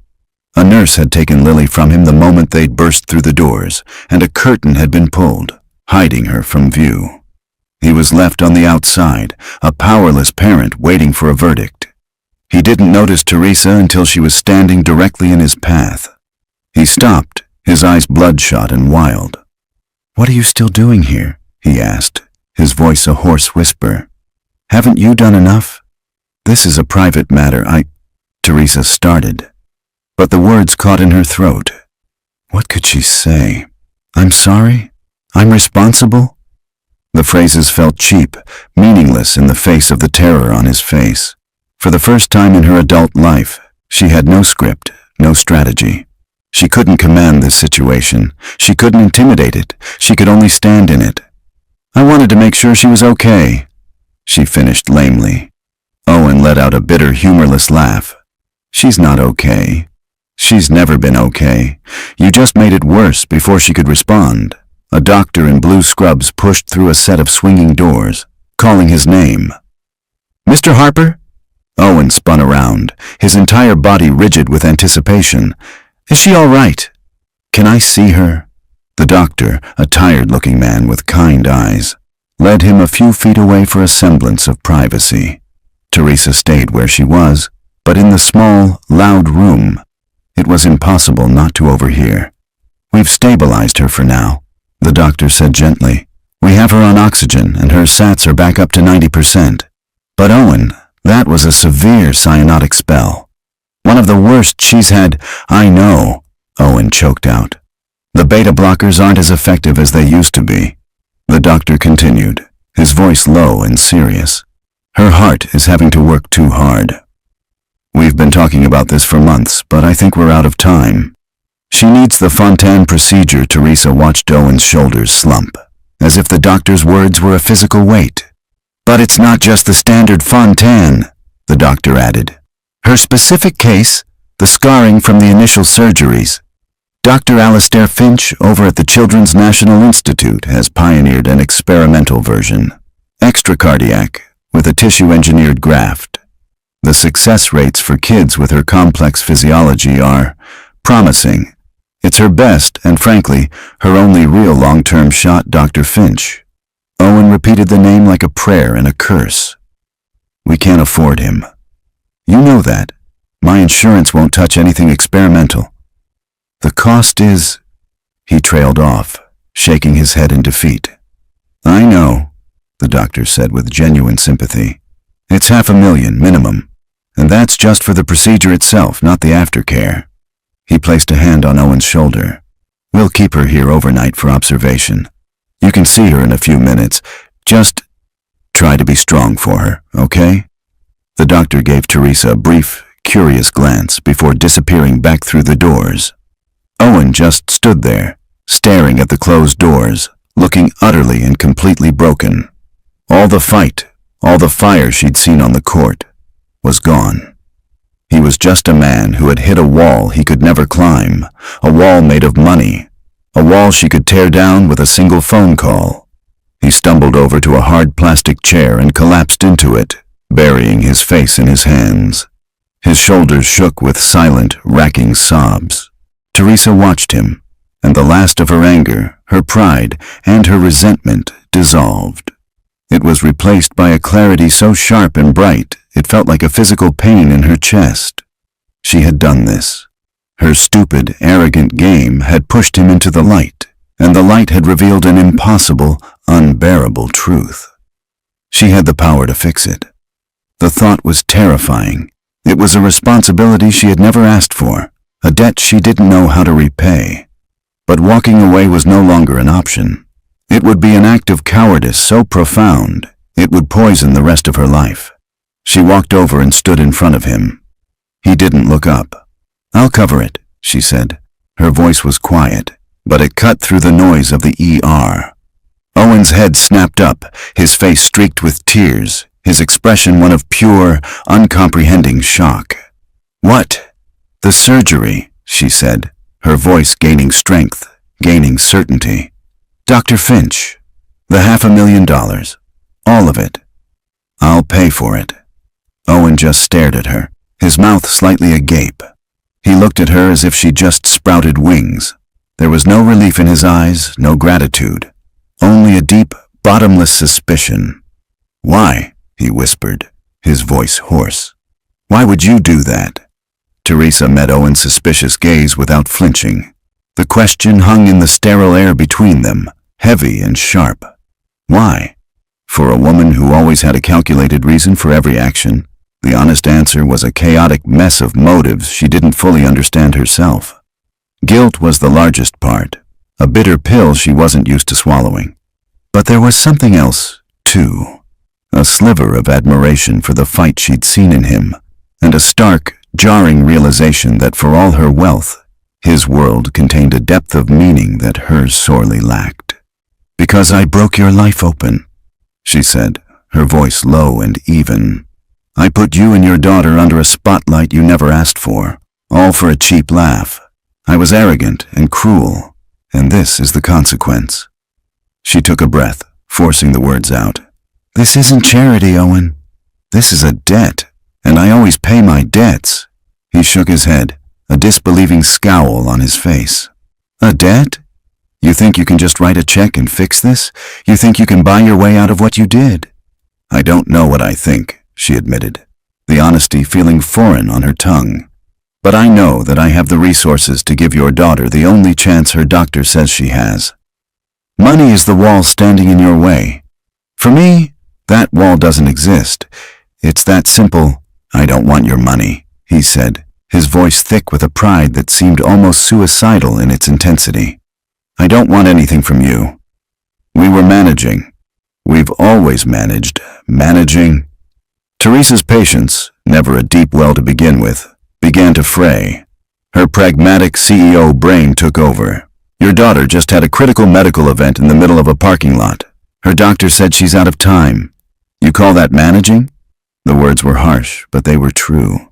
A nurse had taken Lily from him the moment they'd burst through the doors, and a curtain had been pulled, hiding her from view. He was left on the outside, a powerless parent waiting for a verdict. He didn't notice Teresa until she was standing directly in his path. He stopped, his eyes bloodshot and wild. "What are you still doing here?" he asked, his voice a hoarse whisper. "Haven't you done enough?" "This is a private matter. Teresa started, but the words caught in her throat. What could she say? "I'm sorry? I'm responsible?" The phrases felt cheap, meaningless in the face of the terror on his face. For the first time in her adult life, she had no script, no strategy. She couldn't command this situation. She couldn't intimidate it. She could only stand in it. "I wanted to make sure she was okay," she finished lamely. Owen let out a bitter, humorless laugh. "She's not okay. She's never been okay. You just made it worse before she could respond." A doctor in blue scrubs pushed through a set of swinging doors, calling his name. "Mr. Harper?" Owen spun around, his entire body rigid with anticipation. "Is she all right? Can I see her?" The doctor, a tired-looking man with kind eyes, led him a few feet away for a semblance of privacy. Teresa stayed where she was, but in the small, loud room, it was impossible not to overhear. "We've stabilized her for now," the doctor said gently. "We have her on oxygen, and her SATs are back up to 90%. But Owen, that was a severe cyanotic spell. One of the worst she's had." "I know," Owen choked out. "The beta blockers aren't as effective as they used to be." The doctor continued, his voice low and serious. "Her heart is having to work too hard. We've been talking about this for months, but I think we're out of time. She needs the Fontaine procedure." Teresa watched Owen's shoulders slump, as if the doctor's words were a physical weight. "But it's not just the standard Fontaine," the doctor added. "Her specific case, the scarring from the initial surgeries. Dr. Alastair Finch over at the Children's National Institute has pioneered an experimental version, extracardiac, with a tissue-engineered graft. The success rates for kids with her complex physiology are promising. It's her best, and frankly, her only real long-term shot." "Dr. Finch." Owen repeated the name like a prayer and a curse. "We can't afford him. You know that. My insurance won't touch anything experimental. The cost is—" He trailed off, shaking his head in defeat. "I know," the doctor said with genuine sympathy. "It's $500,000 minimum, and that's just for the procedure itself, not the aftercare." He placed a hand on Owen's shoulder. "We'll keep her here overnight for observation. You can see her in a few minutes. Just try to be strong for her, okay?" The doctor gave Teresa a brief, curious glance before disappearing back through the doors. Owen just stood there, staring at the closed doors, looking utterly and completely broken. All the fight, all the fire she'd seen on the court, was gone. He was just a man who had hit a wall he could never climb, a wall made of money, a wall she could tear down with a single phone call. He stumbled over to a hard plastic chair and collapsed into it, burying his face in his hands. His shoulders shook with silent, racking sobs. Teresa watched him, and the last of her anger, her pride, and her resentment dissolved. It was replaced by a clarity so sharp and bright, it felt like a physical pain in her chest. She had done this. Her stupid, arrogant game had pushed him into the light, and the light had revealed an impossible, unbearable truth. She had the power to fix it. The thought was terrifying. It was a responsibility she had never asked for, a debt she didn't know how to repay. But walking away was no longer an option. It would be an act of cowardice so profound, it would poison the rest of her life. She walked over and stood in front of him. He didn't look up. "I'll cover it," she said. Her voice was quiet, but it cut through the noise of the ER. Owen's head snapped up, his face streaked with tears, his expression one of pure, uncomprehending shock. "What?" "The surgery," she said, her voice gaining strength, gaining certainty. "Dr. Finch, the $500,000, all of it. I'll pay for it." Owen just stared at her, his mouth slightly agape. He looked at her as if she'd just sprouted wings. There was no relief in his eyes, no gratitude, only a deep, bottomless suspicion. "Why?" he whispered, his voice hoarse. Why would you do that? Teresa met Owen's suspicious gaze without flinching. The question hung in the sterile air between them, heavy and sharp. Why? For a woman who always had a calculated reason for every action, the honest answer was a chaotic mess of motives she didn't fully understand herself. Guilt was the largest part, a bitter pill she wasn't used to swallowing. But there was something else, too. A sliver of admiration for the fight she'd seen in him, and a stark, jarring realization that for all her wealth, his world contained a depth of meaning that hers sorely lacked. "Because I broke your life open," she said, her voice low and even. "I put you and your daughter under a spotlight you never asked for, all for a cheap laugh. I was arrogant and cruel, and this is the consequence." She took a breath, forcing the words out. "This isn't charity, Owen. This is a debt, and I always pay my debts." He shook his head, a disbelieving scowl on his face. "A debt? You think you can just write a check and fix this? You think you can buy your way out of what you did?" "I don't know what I think," she admitted, the honesty feeling foreign on her tongue. "But I know that I have the resources to give your daughter the only chance her doctor says she has. Money is the wall standing in your way. For me, that wall doesn't exist. It's that simple. I don't want your money," he said, his voice thick with a pride that seemed almost suicidal in its intensity. "I don't want anything from you. We were managing. We've always managed. Managing." Teresa's patience, never a deep well to begin with, began to fray. Her pragmatic CEO brain took over. "Your daughter just had a critical medical event in the middle of a parking lot. Her doctor said she's out of time. You call that managing?" The words were harsh, but they were true.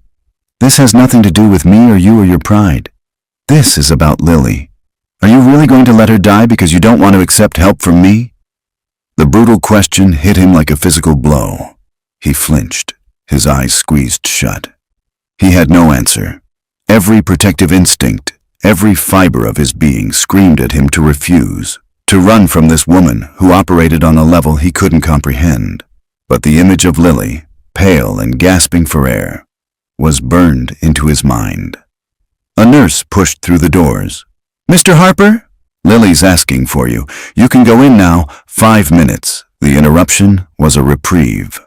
"This has nothing to do with me or you or your pride. This is about Lily. Are you really going to let her die because you don't want to accept help from me?" The brutal question hit him like a physical blow. He flinched, his eyes squeezed shut. He had no answer. Every protective instinct, every fiber of his being screamed at him to refuse, to run from this woman who operated on a level he couldn't comprehend. But the image of Lily, pale and gasping for air, was burned into his mind. A nurse pushed through the doors. "Mr. Harper? Lily's asking for you. You can go in now. 5 minutes." The interruption was a reprieve.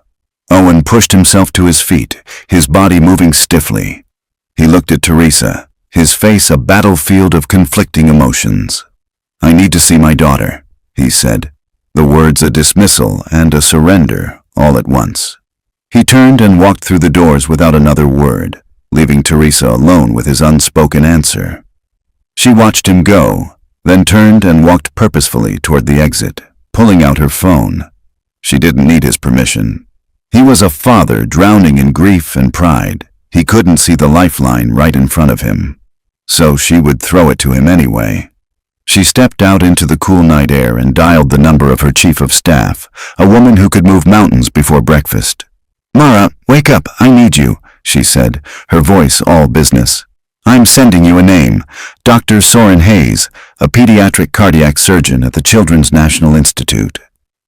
Owen pushed himself to his feet, his body moving stiffly. He looked at Teresa, his face a battlefield of conflicting emotions. "I need to see my daughter," he said, the words a dismissal and a surrender all at once. He turned and walked through the doors without another word, leaving Teresa alone with his unspoken answer. She watched him go, then turned and walked purposefully toward the exit, pulling out her phone. She didn't need his permission. He was a father drowning in grief and pride. He couldn't see the lifeline right in front of him, so she would throw it to him anyway. She stepped out into the cool night air and dialed the number of her chief of staff, a woman who could move mountains before breakfast. "Mara, wake up, I need you," she said, her voice all business. "I'm sending you a name, Dr. Soren Hayes, a pediatric cardiac surgeon at the Children's National Institute.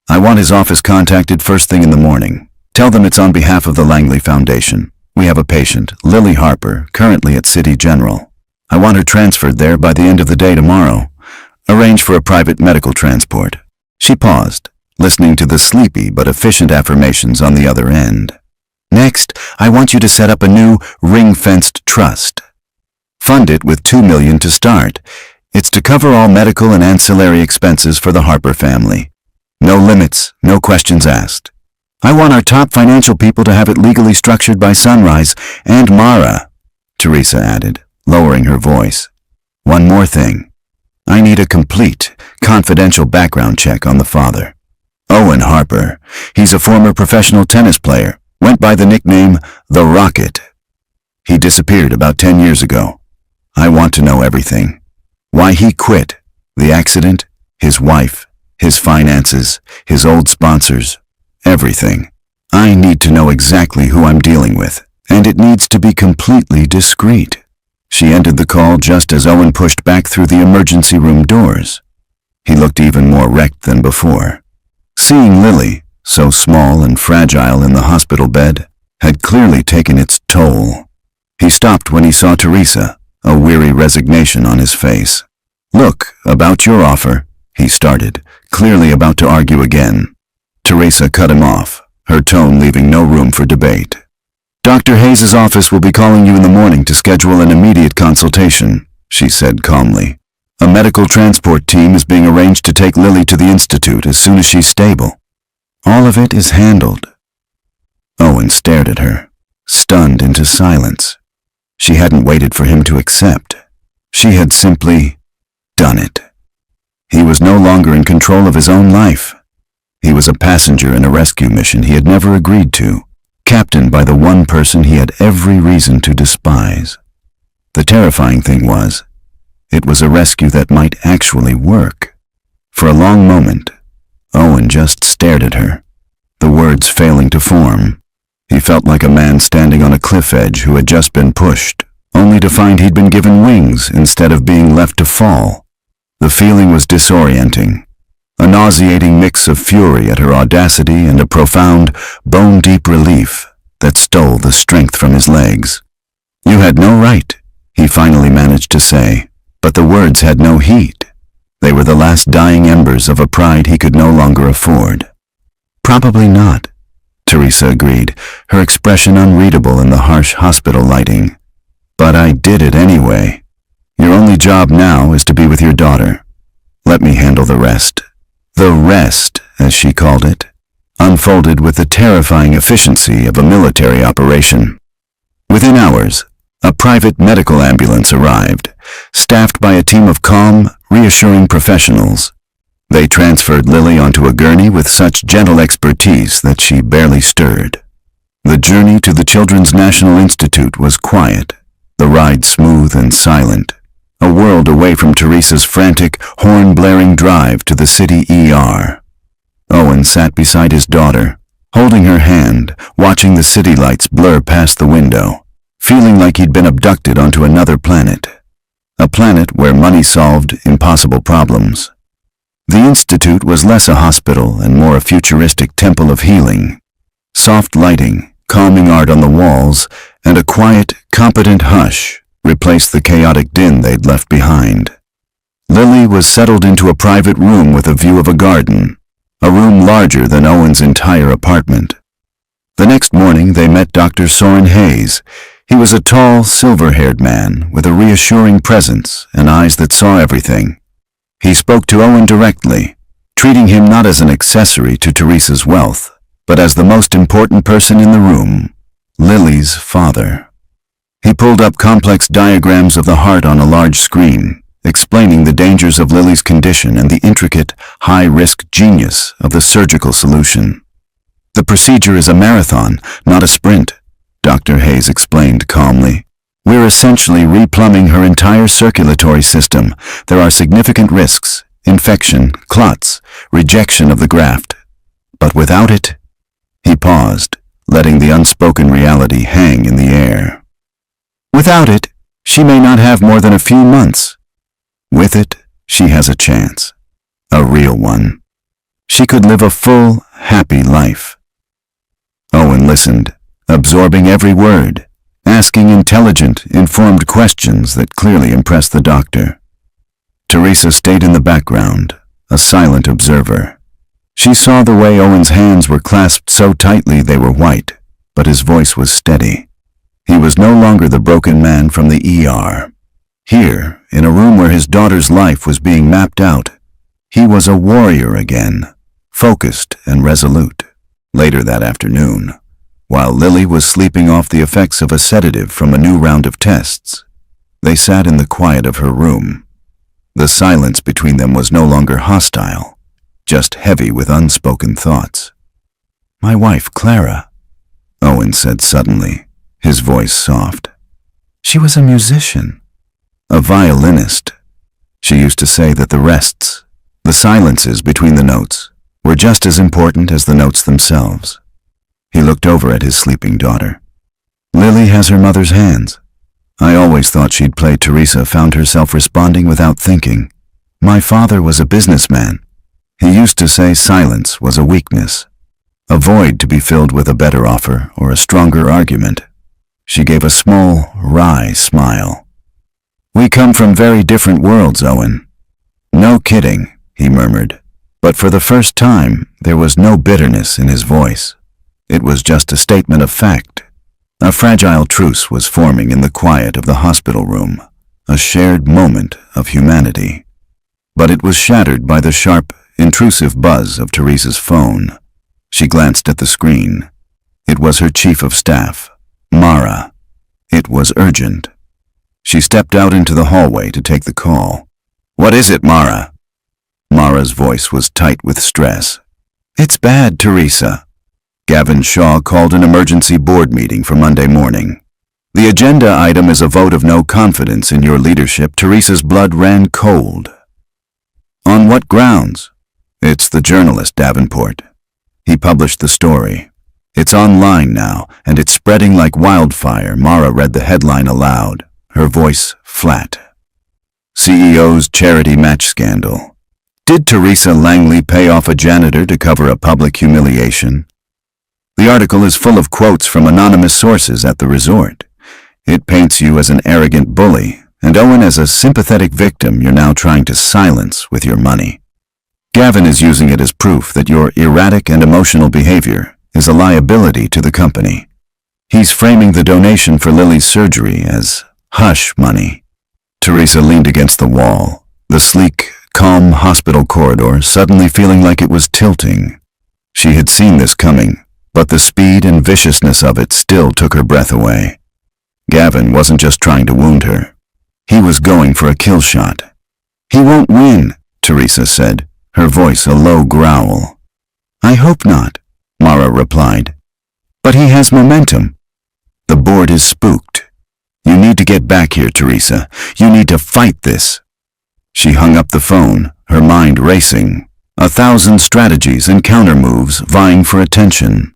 I want his office contacted first thing in the morning. Tell them it's on behalf of the Langley Foundation. We have a patient, Lily Harper, currently at City General. I want her transferred there by the end of the day tomorrow. Arrange for a private medical transport." She paused, listening to the sleepy but efficient affirmations on the other end. "Next, I want you to set up a new ring-fenced trust. Fund it with $2 million to start. It's to cover all medical and ancillary expenses for the Harper family. No limits, no questions asked. I want our top financial people to have it legally structured by sunrise, and Mara," Teresa added, lowering her voice. "One more thing. I need a complete, confidential background check on the father. Owen Harper. He's a former professional tennis player, went by the nickname The Rocket. He disappeared about 10 years ago. I want to know everything. Why he quit, the accident, his wife, his finances, his old sponsors. Everything. I need to know exactly who I'm dealing with, and it needs to be completely discreet." She ended the call just as Owen pushed back through the emergency room doors. He looked even more wrecked than before. Seeing Lily, so small and fragile in the hospital bed, had clearly taken its toll. He stopped when he saw Teresa, a weary resignation on his face. "Look, about your offer," he started, clearly about to argue again. Teresa cut him off, her tone leaving no room for debate. "Dr. Hayes' office will be calling you in the morning to schedule an immediate consultation," she said calmly. "A medical transport team is being arranged to take Lily to the institute as soon as she's stable. All of it is handled." Owen stared at her, stunned into silence. She hadn't waited for him to accept. She had simply done it. He was no longer in control of his own life. He was a passenger in a rescue mission he had never agreed to, captained by the one person he had every reason to despise. The terrifying thing was, it was a rescue that might actually work. For a long moment, Owen just stared at her, the words failing to form. He felt like a man standing on a cliff edge who had just been pushed, only to find he'd been given wings instead of being left to fall. The feeling was disorienting, a nauseating mix of fury at her audacity and a profound, bone-deep relief that stole the strength from his legs. "You had no right," he finally managed to say, but the words had no heat. They were the last dying embers of a pride he could no longer afford. "Probably not," Teresa agreed, her expression unreadable in the harsh hospital lighting. "But I did it anyway. Your only job now is to be with your daughter. Let me handle the rest." The rest, as she called it, unfolded with the terrifying efficiency of a military operation. Within hours, a private medical ambulance arrived, staffed by a team of calm, reassuring professionals. They transferred Lily onto a gurney with such gentle expertise that she barely stirred. The journey to the Children's National Institute was quiet, the ride smooth and silent, a world away from Teresa's frantic, horn-blaring drive to the city ER. Owen sat beside his daughter, holding her hand, watching the city lights blur past the window, feeling like he'd been abducted onto another planet. A planet where money solved impossible problems. The institute was less a hospital and more a futuristic temple of healing. Soft lighting, calming art on the walls, and a quiet, competent hush replaced the chaotic din they'd left behind. Lily was settled into a private room with a view of a garden, a room larger than Owen's entire apartment. The next morning they met Dr. Soren Hayes. He was a tall, silver-haired man with a reassuring presence and eyes that saw everything. He spoke to Owen directly, treating him not as an accessory to Teresa's wealth, but as the most important person in the room, Lily's father. He pulled up complex diagrams of the heart on a large screen, explaining the dangers of Lily's condition and the intricate, high-risk genius of the surgical solution. "The procedure is a marathon, not a sprint," Dr. Hayes explained calmly. "We're essentially replumbing her entire circulatory system. There are significant risks: infection, clots, rejection of the graft. But without it..." He paused, letting the unspoken reality hang in the air. "Without it, she may not have more than a few months. With it, she has a chance. A real one. She could live a full, happy life." Owen listened, absorbing every word, asking intelligent, informed questions that clearly impressed the doctor. Teresa stayed in the background, a silent observer. She saw the way Owen's hands were clasped so tightly they were white, but his voice was steady. He was no longer the broken man from the ER. Here, in a room where his daughter's life was being mapped out, he was a warrior again, focused and resolute. Later that afternoon, while Lily was sleeping off the effects of a sedative from a new round of tests, they sat in the quiet of her room. The silence between them was no longer hostile, just heavy with unspoken thoughts. "My wife, Clara," Owen said suddenly, his voice soft. "She was a musician, a violinist. She used to say that the rests, the silences between the notes, were just as important as the notes themselves." He looked over at his sleeping daughter. "Lily has her mother's hands. I always thought she'd play Teresa found herself responding without thinking. My father was a businessman. He used to say silence was a weakness." a void to be filled with a better offer or a stronger argument. She gave a small, wry smile. "We come from very different worlds, Owen." "No kidding," he murmured, but for the first time there was no bitterness in his voice. It was just a statement of fact. A fragile truce was forming in the quiet of the hospital room, a shared moment of humanity. But it was shattered by the sharp, intrusive buzz of Teresa's phone. She glanced at the screen. It was her chief of staff, Mara. It was urgent. She stepped out into the hallway to take the call. "What is it, Mara?" Mara's voice was tight with stress. "It's bad, Teresa." Gavin Shaw called an emergency board meeting for Monday morning. "The agenda item is a vote of no confidence in your leadership." Teresa's blood ran cold. "On what grounds?" "It's the journalist, Davenport. He published the story. It's online now, and it's spreading like wildfire." Mara read the headline aloud, her voice flat. "CEO's charity match scandal. Did Teresa Langley pay off a janitor to cover a public humiliation?" The article is full of quotes from anonymous sources at the resort. It paints you as an arrogant bully, and Owen as a sympathetic victim you're now trying to silence with your money. Gavin is using it as proof that your erratic and emotional behavior is a liability to the company. He's framing the donation for Lily's surgery as hush money. Teresa leaned against the wall, the sleek, calm hospital corridor suddenly feeling like it was tilting. She had seen this coming, but the speed and viciousness of it still took her breath away. Gavin wasn't just trying to wound her. He was going for a kill shot. "He won't win," Teresa said, her voice a low growl. "I hope not," Mara replied. "But he has momentum." "The board is spooked. You need to get back here, Teresa. You need to fight this." She hung up the phone, her mind racing, 1,000 strategies and counter-moves vying for attention.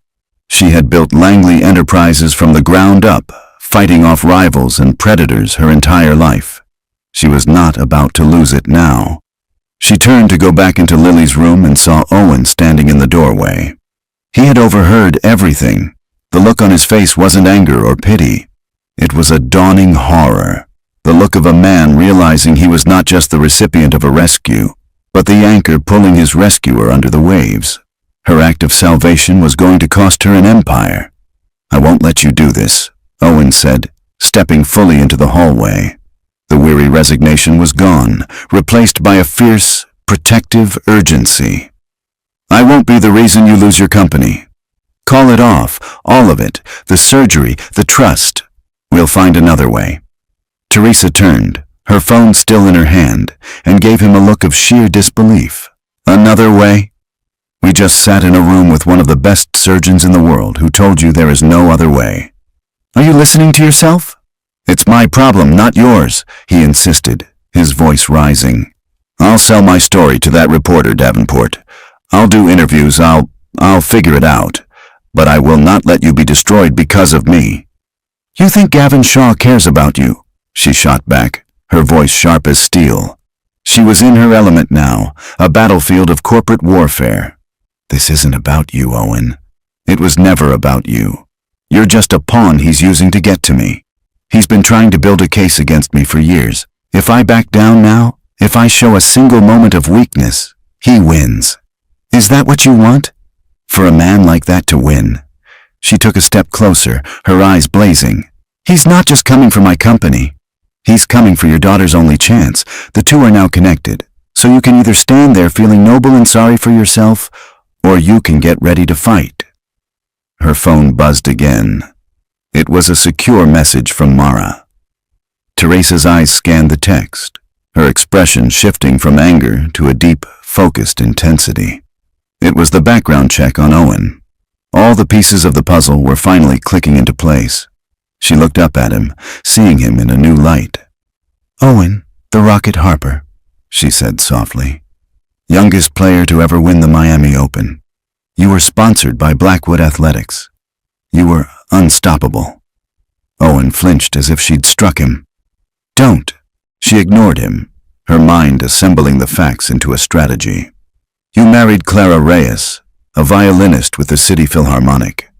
She had built Langley Enterprises from the ground up, fighting off rivals and predators her entire life. She was not about to lose it now. She turned to go back into Lily's room and saw Owen standing in the doorway. He had overheard everything. The look on his face wasn't anger or pity. It was a dawning horror, the look of a man realizing he was not just the recipient of a rescue, but the anchor pulling his rescuer under the waves. Her act of salvation was going to cost her an empire. "I won't let you do this," Owen said, stepping fully into the hallway. The weary resignation was gone, replaced by a fierce, protective urgency. "I won't be the reason you lose your company. Call it off, all of it, the surgery, the trust. We'll find another way." Teresa turned, her phone still in her hand, and gave him a look of sheer disbelief. "Another way? We just sat in a room with one of the best surgeons in the world who told you there is no other way. Are you listening to yourself?" "It's my problem, not yours," he insisted, his voice rising. "I'll sell my story to that reporter, Davenport. I'll do interviews, I'll figure it out. But I will not let you be destroyed because of me." "You think Gavin Shaw cares about you?" she shot back, her voice sharp as steel. She was in her element now, a battlefield of corporate warfare. "This isn't about you, Owen. It was never about you. You're just a pawn he's using to get to me. He's been trying to build a case against me for years. If I back down now, if I show a single moment of weakness, he wins. Is that what you want? For a man like that to win?" She took a step closer, her eyes blazing. "He's not just coming for my company. He's coming for your daughter's only chance. The two are now connected, so you can either stand there feeling noble and sorry for yourself, or you can get ready to fight." Her phone buzzed again. It was a secure message from Mara. Teresa's eyes scanned the text, her expression shifting from anger to a deep, focused intensity. It was the background check on Owen. All the pieces of the puzzle were finally clicking into place. She looked up at him, seeing him in a new light. "Owen, the Rocket Harper," she said softly. "Youngest player to ever win the Miami Open. You were sponsored by Blackwood Athletics. You were unstoppable." Owen flinched as if she'd struck him. "Don't." She ignored him, her mind assembling the facts into a strategy. "You married Clara Reyes, a violinist with the City Philharmonic.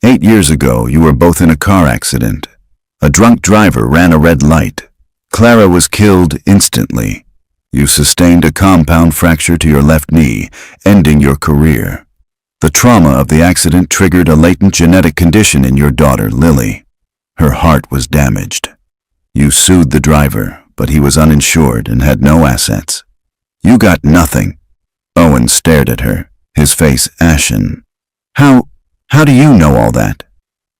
8 years ago, you were both in a car accident. A drunk driver ran a red light. Clara was killed instantly. You sustained a compound fracture to your left knee, ending your career. The trauma of the accident triggered a latent genetic condition in your daughter, Lily. Her heart was damaged. You sued the driver, but he was uninsured and had no assets. You got nothing. Owen stared at her, his face ashen. How do you know all that?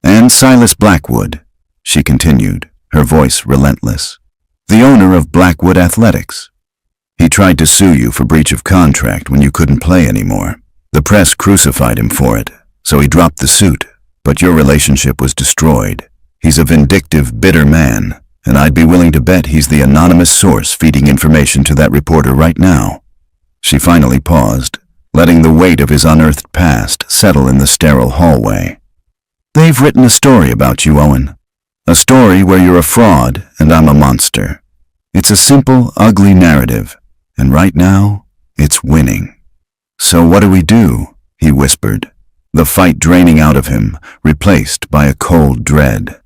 And Silas Blackwood, she continued, her voice relentless. The owner of Blackwood Athletics. He tried to sue you for breach of contract when you couldn't play anymore. The press crucified him for it, so he dropped the suit, but your relationship was destroyed. He's a vindictive, bitter man, and I'd be willing to bet he's the anonymous source feeding information to that reporter right now. She finally paused, letting the weight of his unearthed past settle in the sterile hallway. They've written a story about you, Owen. A story where you're a fraud and I'm a monster. It's a simple, ugly narrative, and right now, it's winning. So what do? He whispered, the fight draining out of him, replaced by a cold dread.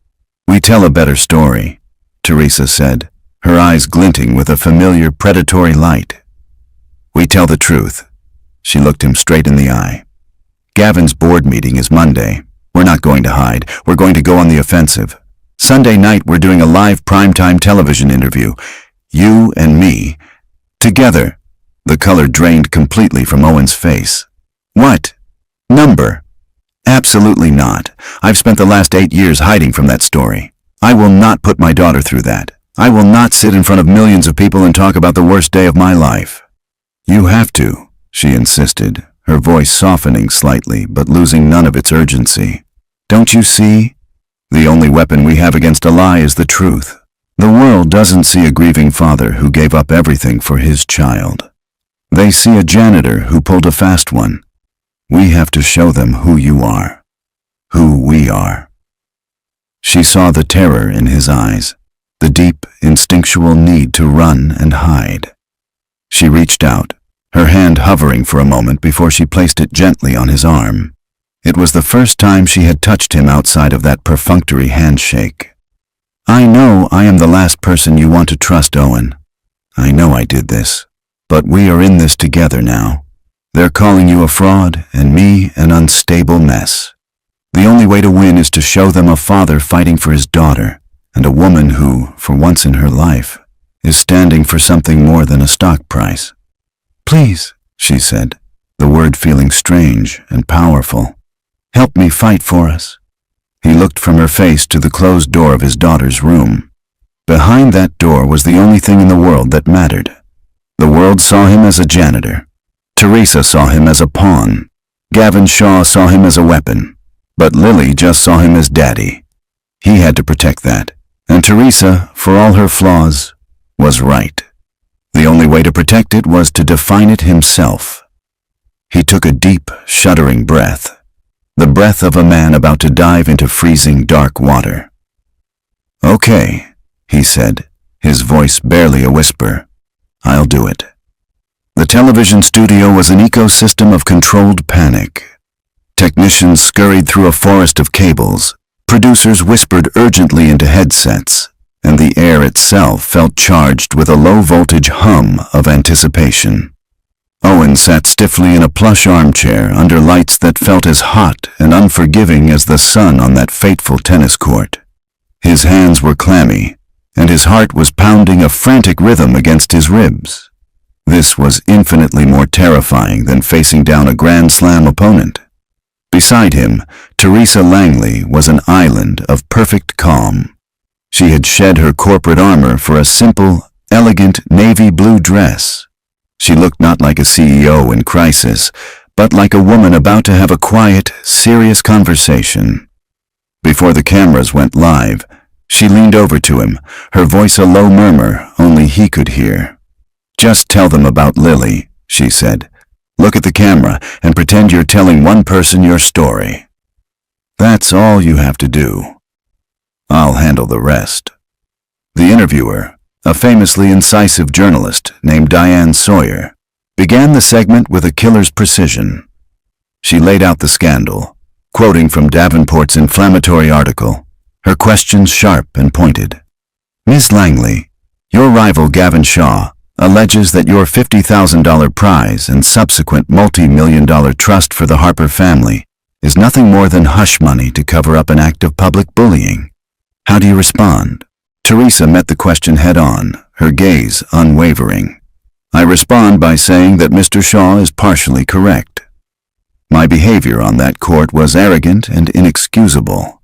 We tell a better story, Teresa said, her eyes glinting with a familiar predatory light. We tell the truth. She looked him straight in the eye. Gavin's board meeting is Monday. We're not going to hide. We're going to go on the offensive. Sunday night, we're doing a live primetime television interview. You and me. Together. The color drained completely from Owen's face. What? Number? Absolutely not. I've spent the last 8 years hiding from that story. I will not put my daughter through that. I will not sit in front of millions of people and talk about the worst day of my life. You have to, she insisted, her voice softening slightly but losing none of its urgency. Don't you see? The only weapon we have against a lie is the truth. The world doesn't see a grieving father who gave up everything for his child. They see a janitor who pulled a fast one. We have to show them who you are. Who we are. She saw the terror in his eyes, the deep, instinctual need to run and hide. She reached out, her hand hovering for a moment before she placed it gently on his arm. It was the first time she had touched him outside of that perfunctory handshake. I know I am the last person you want to trust, Owen. I know I did this, but we are in this together now. They're calling you a fraud and me an unstable mess. The only way to win is to show them a father fighting for his daughter and a woman who, for once in her life, is standing for something more than a stock price. Please, she said, the word feeling strange and powerful. Help me fight for us. He looked from her face to the closed door of his daughter's room. Behind that door was the only thing in the world that mattered. The world saw him as a janitor. Teresa saw him as a pawn. Gavin Shaw saw him as a weapon. But Lily just saw him as daddy. He had to protect that. And Teresa, for all her flaws, was right. The only way to protect it was to define it himself. He took a deep, shuddering breath. The breath of a man about to dive into freezing dark water. Okay, he said, his voice barely a whisper. I'll do it. The television studio was an ecosystem of controlled panic. Technicians scurried through a forest of cables. Producers whispered urgently into headsets, and the air itself felt charged with a low-voltage hum of anticipation. Owen sat stiffly in a plush armchair under lights that felt as hot and unforgiving as the sun on that fateful tennis court. His hands were clammy, and his heart was pounding a frantic rhythm against his ribs. This was infinitely more terrifying than facing down a Grand Slam opponent. Beside him, Teresa Langley was an island of perfect calm. She had shed her corporate armor for a simple, elegant navy blue dress. She looked not like a CEO in crisis, but like a woman about to have a quiet, serious conversation. Before the cameras went live, she leaned over to him, her voice a low murmur only he could hear. Just tell them about Lily, she said. Look at the camera and pretend you're telling one person your story. That's all you have to do. I'll handle the rest. The interviewer, a famously incisive journalist named Diane Sawyer, began the segment with a killer's precision. She laid out the scandal, quoting from Davenport's inflammatory article, her questions sharp and pointed. Miss Langley, your rival Gavin Shaw alleges that your $50,000 prize and subsequent multi-million-dollar trust for the Harper family is nothing more than hush money to cover up an act of public bullying. How do you respond? Teresa met the question head-on, her gaze unwavering. I respond by saying that Mr. Shaw is partially correct. My behavior on that court was arrogant and inexcusable.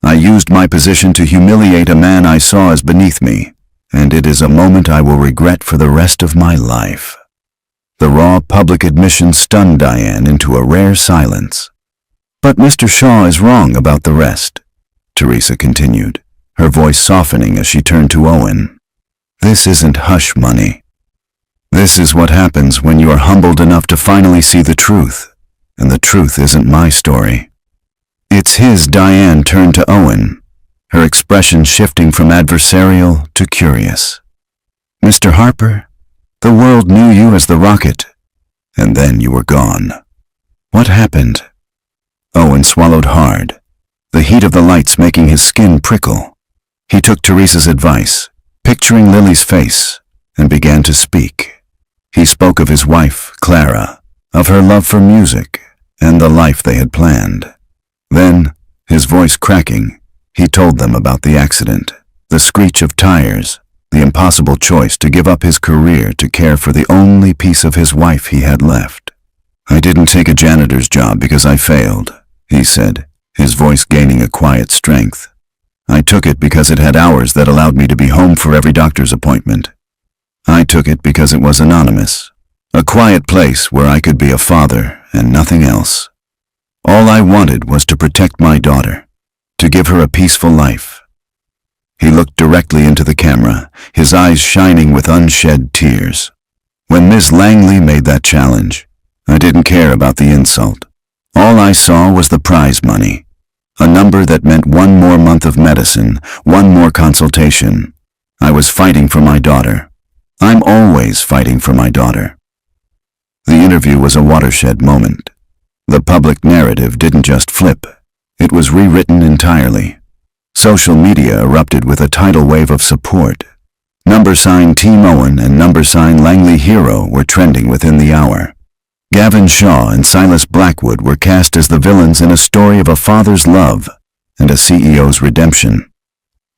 I used my position to humiliate a man I saw as beneath me, and it is a moment I will regret for the rest of my life. The raw public admission stunned Diane into a rare silence. But Mr. Shaw is wrong about the rest, Teresa continued, her voice softening as she turned to Owen. This isn't hush money. This is what happens when you are humbled enough to finally see the truth, and the truth isn't my story. It's his. Diane turned to Owen, her expression shifting from adversarial to curious. Mr. Harper, the world knew you as the Rocket, and then you were gone. What happened? Owen swallowed hard, the heat of the lights making his skin prickle. He took Teresa's advice, picturing Lily's face, and began to speak. He spoke of his wife, Clara, of her love for music, and the life they had planned. Then, his voice cracking, he told them about the accident, the screech of tires, the impossible choice to give up his career to care for the only piece of his wife he had left. I didn't take a janitor's job because I failed, he said, his voice gaining a quiet strength. I took it because it had hours that allowed me to be home for every doctor's appointment. I took it because it was anonymous, a quiet place where I could be a father and nothing else. All I wanted was to protect my daughter, to give her a peaceful life. He looked directly into the camera, his eyes shining with unshed tears. When Miss Langley made that challenge, I didn't care about the insult. All I saw was the prize money, a number that meant one more month of medicine, one more consultation. I was fighting for my daughter. I'm always fighting for my daughter. The interview was a watershed moment. The public narrative didn't just flip. It was rewritten entirely. Social media erupted with a tidal wave of support. # Team Owen and # Langley Hero were trending within the hour. Gavin Shaw and Silas Blackwood were cast as the villains in a story of a father's love and a CEO's redemption.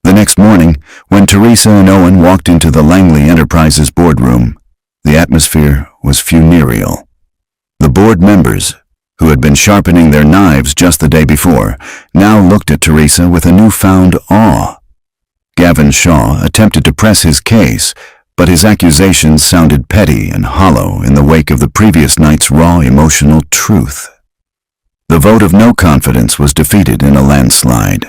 The next morning, when Teresa and Owen walked into the Langley Enterprises boardroom, the atmosphere was funereal. The board members, who had been sharpening their knives just the day before, now looked at Teresa with a newfound awe. Gavin Shaw attempted to press his case, but his accusations sounded petty and hollow in the wake of the previous night's raw emotional truth. The vote of no confidence was defeated in a landslide.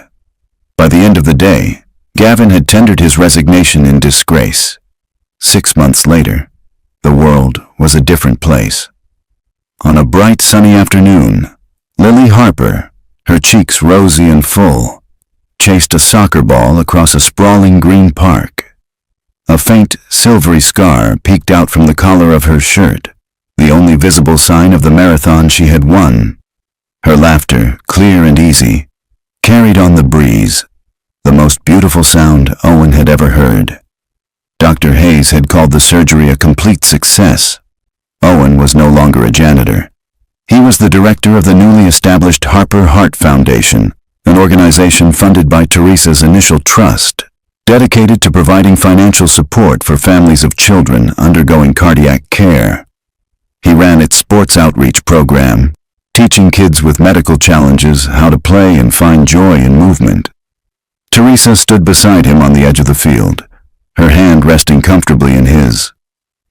By the end of the day, Gavin had tendered his resignation in disgrace. 6 months later, the world was a different place. On a bright sunny afternoon, Lily Harper, her cheeks rosy and full, chased a soccer ball across a sprawling green park. A faint, silvery scar peeked out from the collar of her shirt, the only visible sign of the marathon she had won. Her laughter, clear and easy, carried on the breeze, the most beautiful sound Owen had ever heard. Dr. Hayes had called the surgery a complete success. Owen was no longer a janitor. He was the director of the newly established Harper Heart Foundation, an organization funded by Teresa's initial trust, dedicated to providing financial support for families of children undergoing cardiac care. He ran its sports outreach program, teaching kids with medical challenges how to play and find joy in movement. Teresa stood beside him on the edge of the field, her hand resting comfortably in his.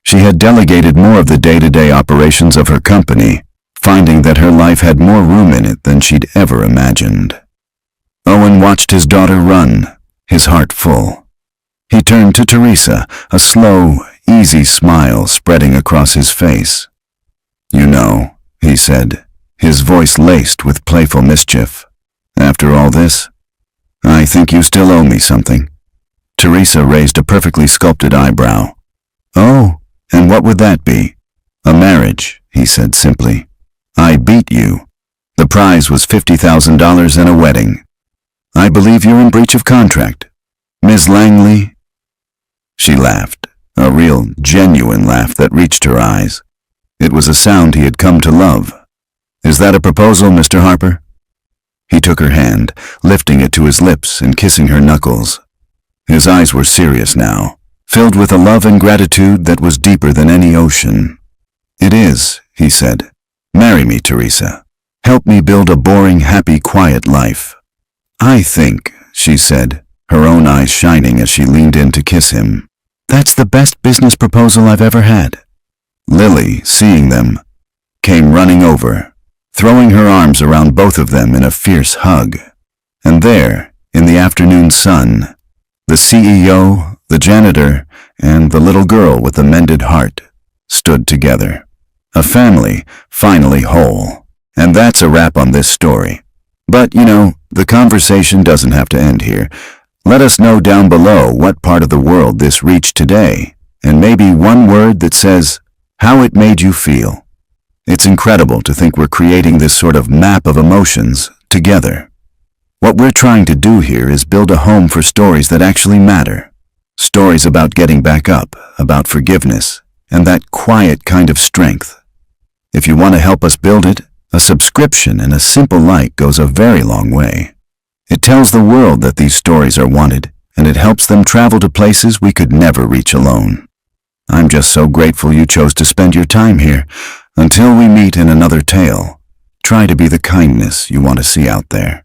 She had delegated more of the day-to-day operations of her company, finding that her life had more room in it than she'd ever imagined. Owen watched his daughter run, his heart full. He turned to Teresa, a slow, easy smile spreading across his face. You know, he said, his voice laced with playful mischief. After all this, I think you still owe me something. Teresa raised a perfectly sculpted eyebrow. Oh, and what would that be? A marriage, he said simply. I beat you. The prize was $50,000 and a wedding. I believe you're in breach of contract. Ms. Langley?" She laughed, a real, genuine laugh that reached her eyes. It was a sound he had come to love. "Is that a proposal, Mr. Harper?" He took her hand, lifting it to his lips and kissing her knuckles. His eyes were serious now, filled with a love and gratitude that was deeper than any ocean. "It is," he said. "Marry me, Teresa. Help me build a boring, happy, quiet life." "I think," she said, her own eyes shining as she leaned in to kiss him, "that's the best business proposal I've ever had." Lily, seeing them, came running over, throwing her arms around both of them in a fierce hug. And there, in the afternoon sun, the CEO, the janitor, and the little girl with the mended heart stood together. A family finally whole. And that's a wrap on this story. But, the conversation doesn't have to end here. Let us know down below what part of the world this reached today, and maybe one word that says how it made you feel. It's incredible to think we're creating this sort of map of emotions together. What we're trying to do here is build a home for stories that actually matter. Stories about getting back up, about forgiveness, and that quiet kind of strength. If you want to help us build it, a subscription and a simple like goes a very long way. It tells the world that these stories are wanted, and it helps them travel to places we could never reach alone. I'm just so grateful you chose to spend your time here. Until we meet in another tale, try to be the kindness you want to see out there.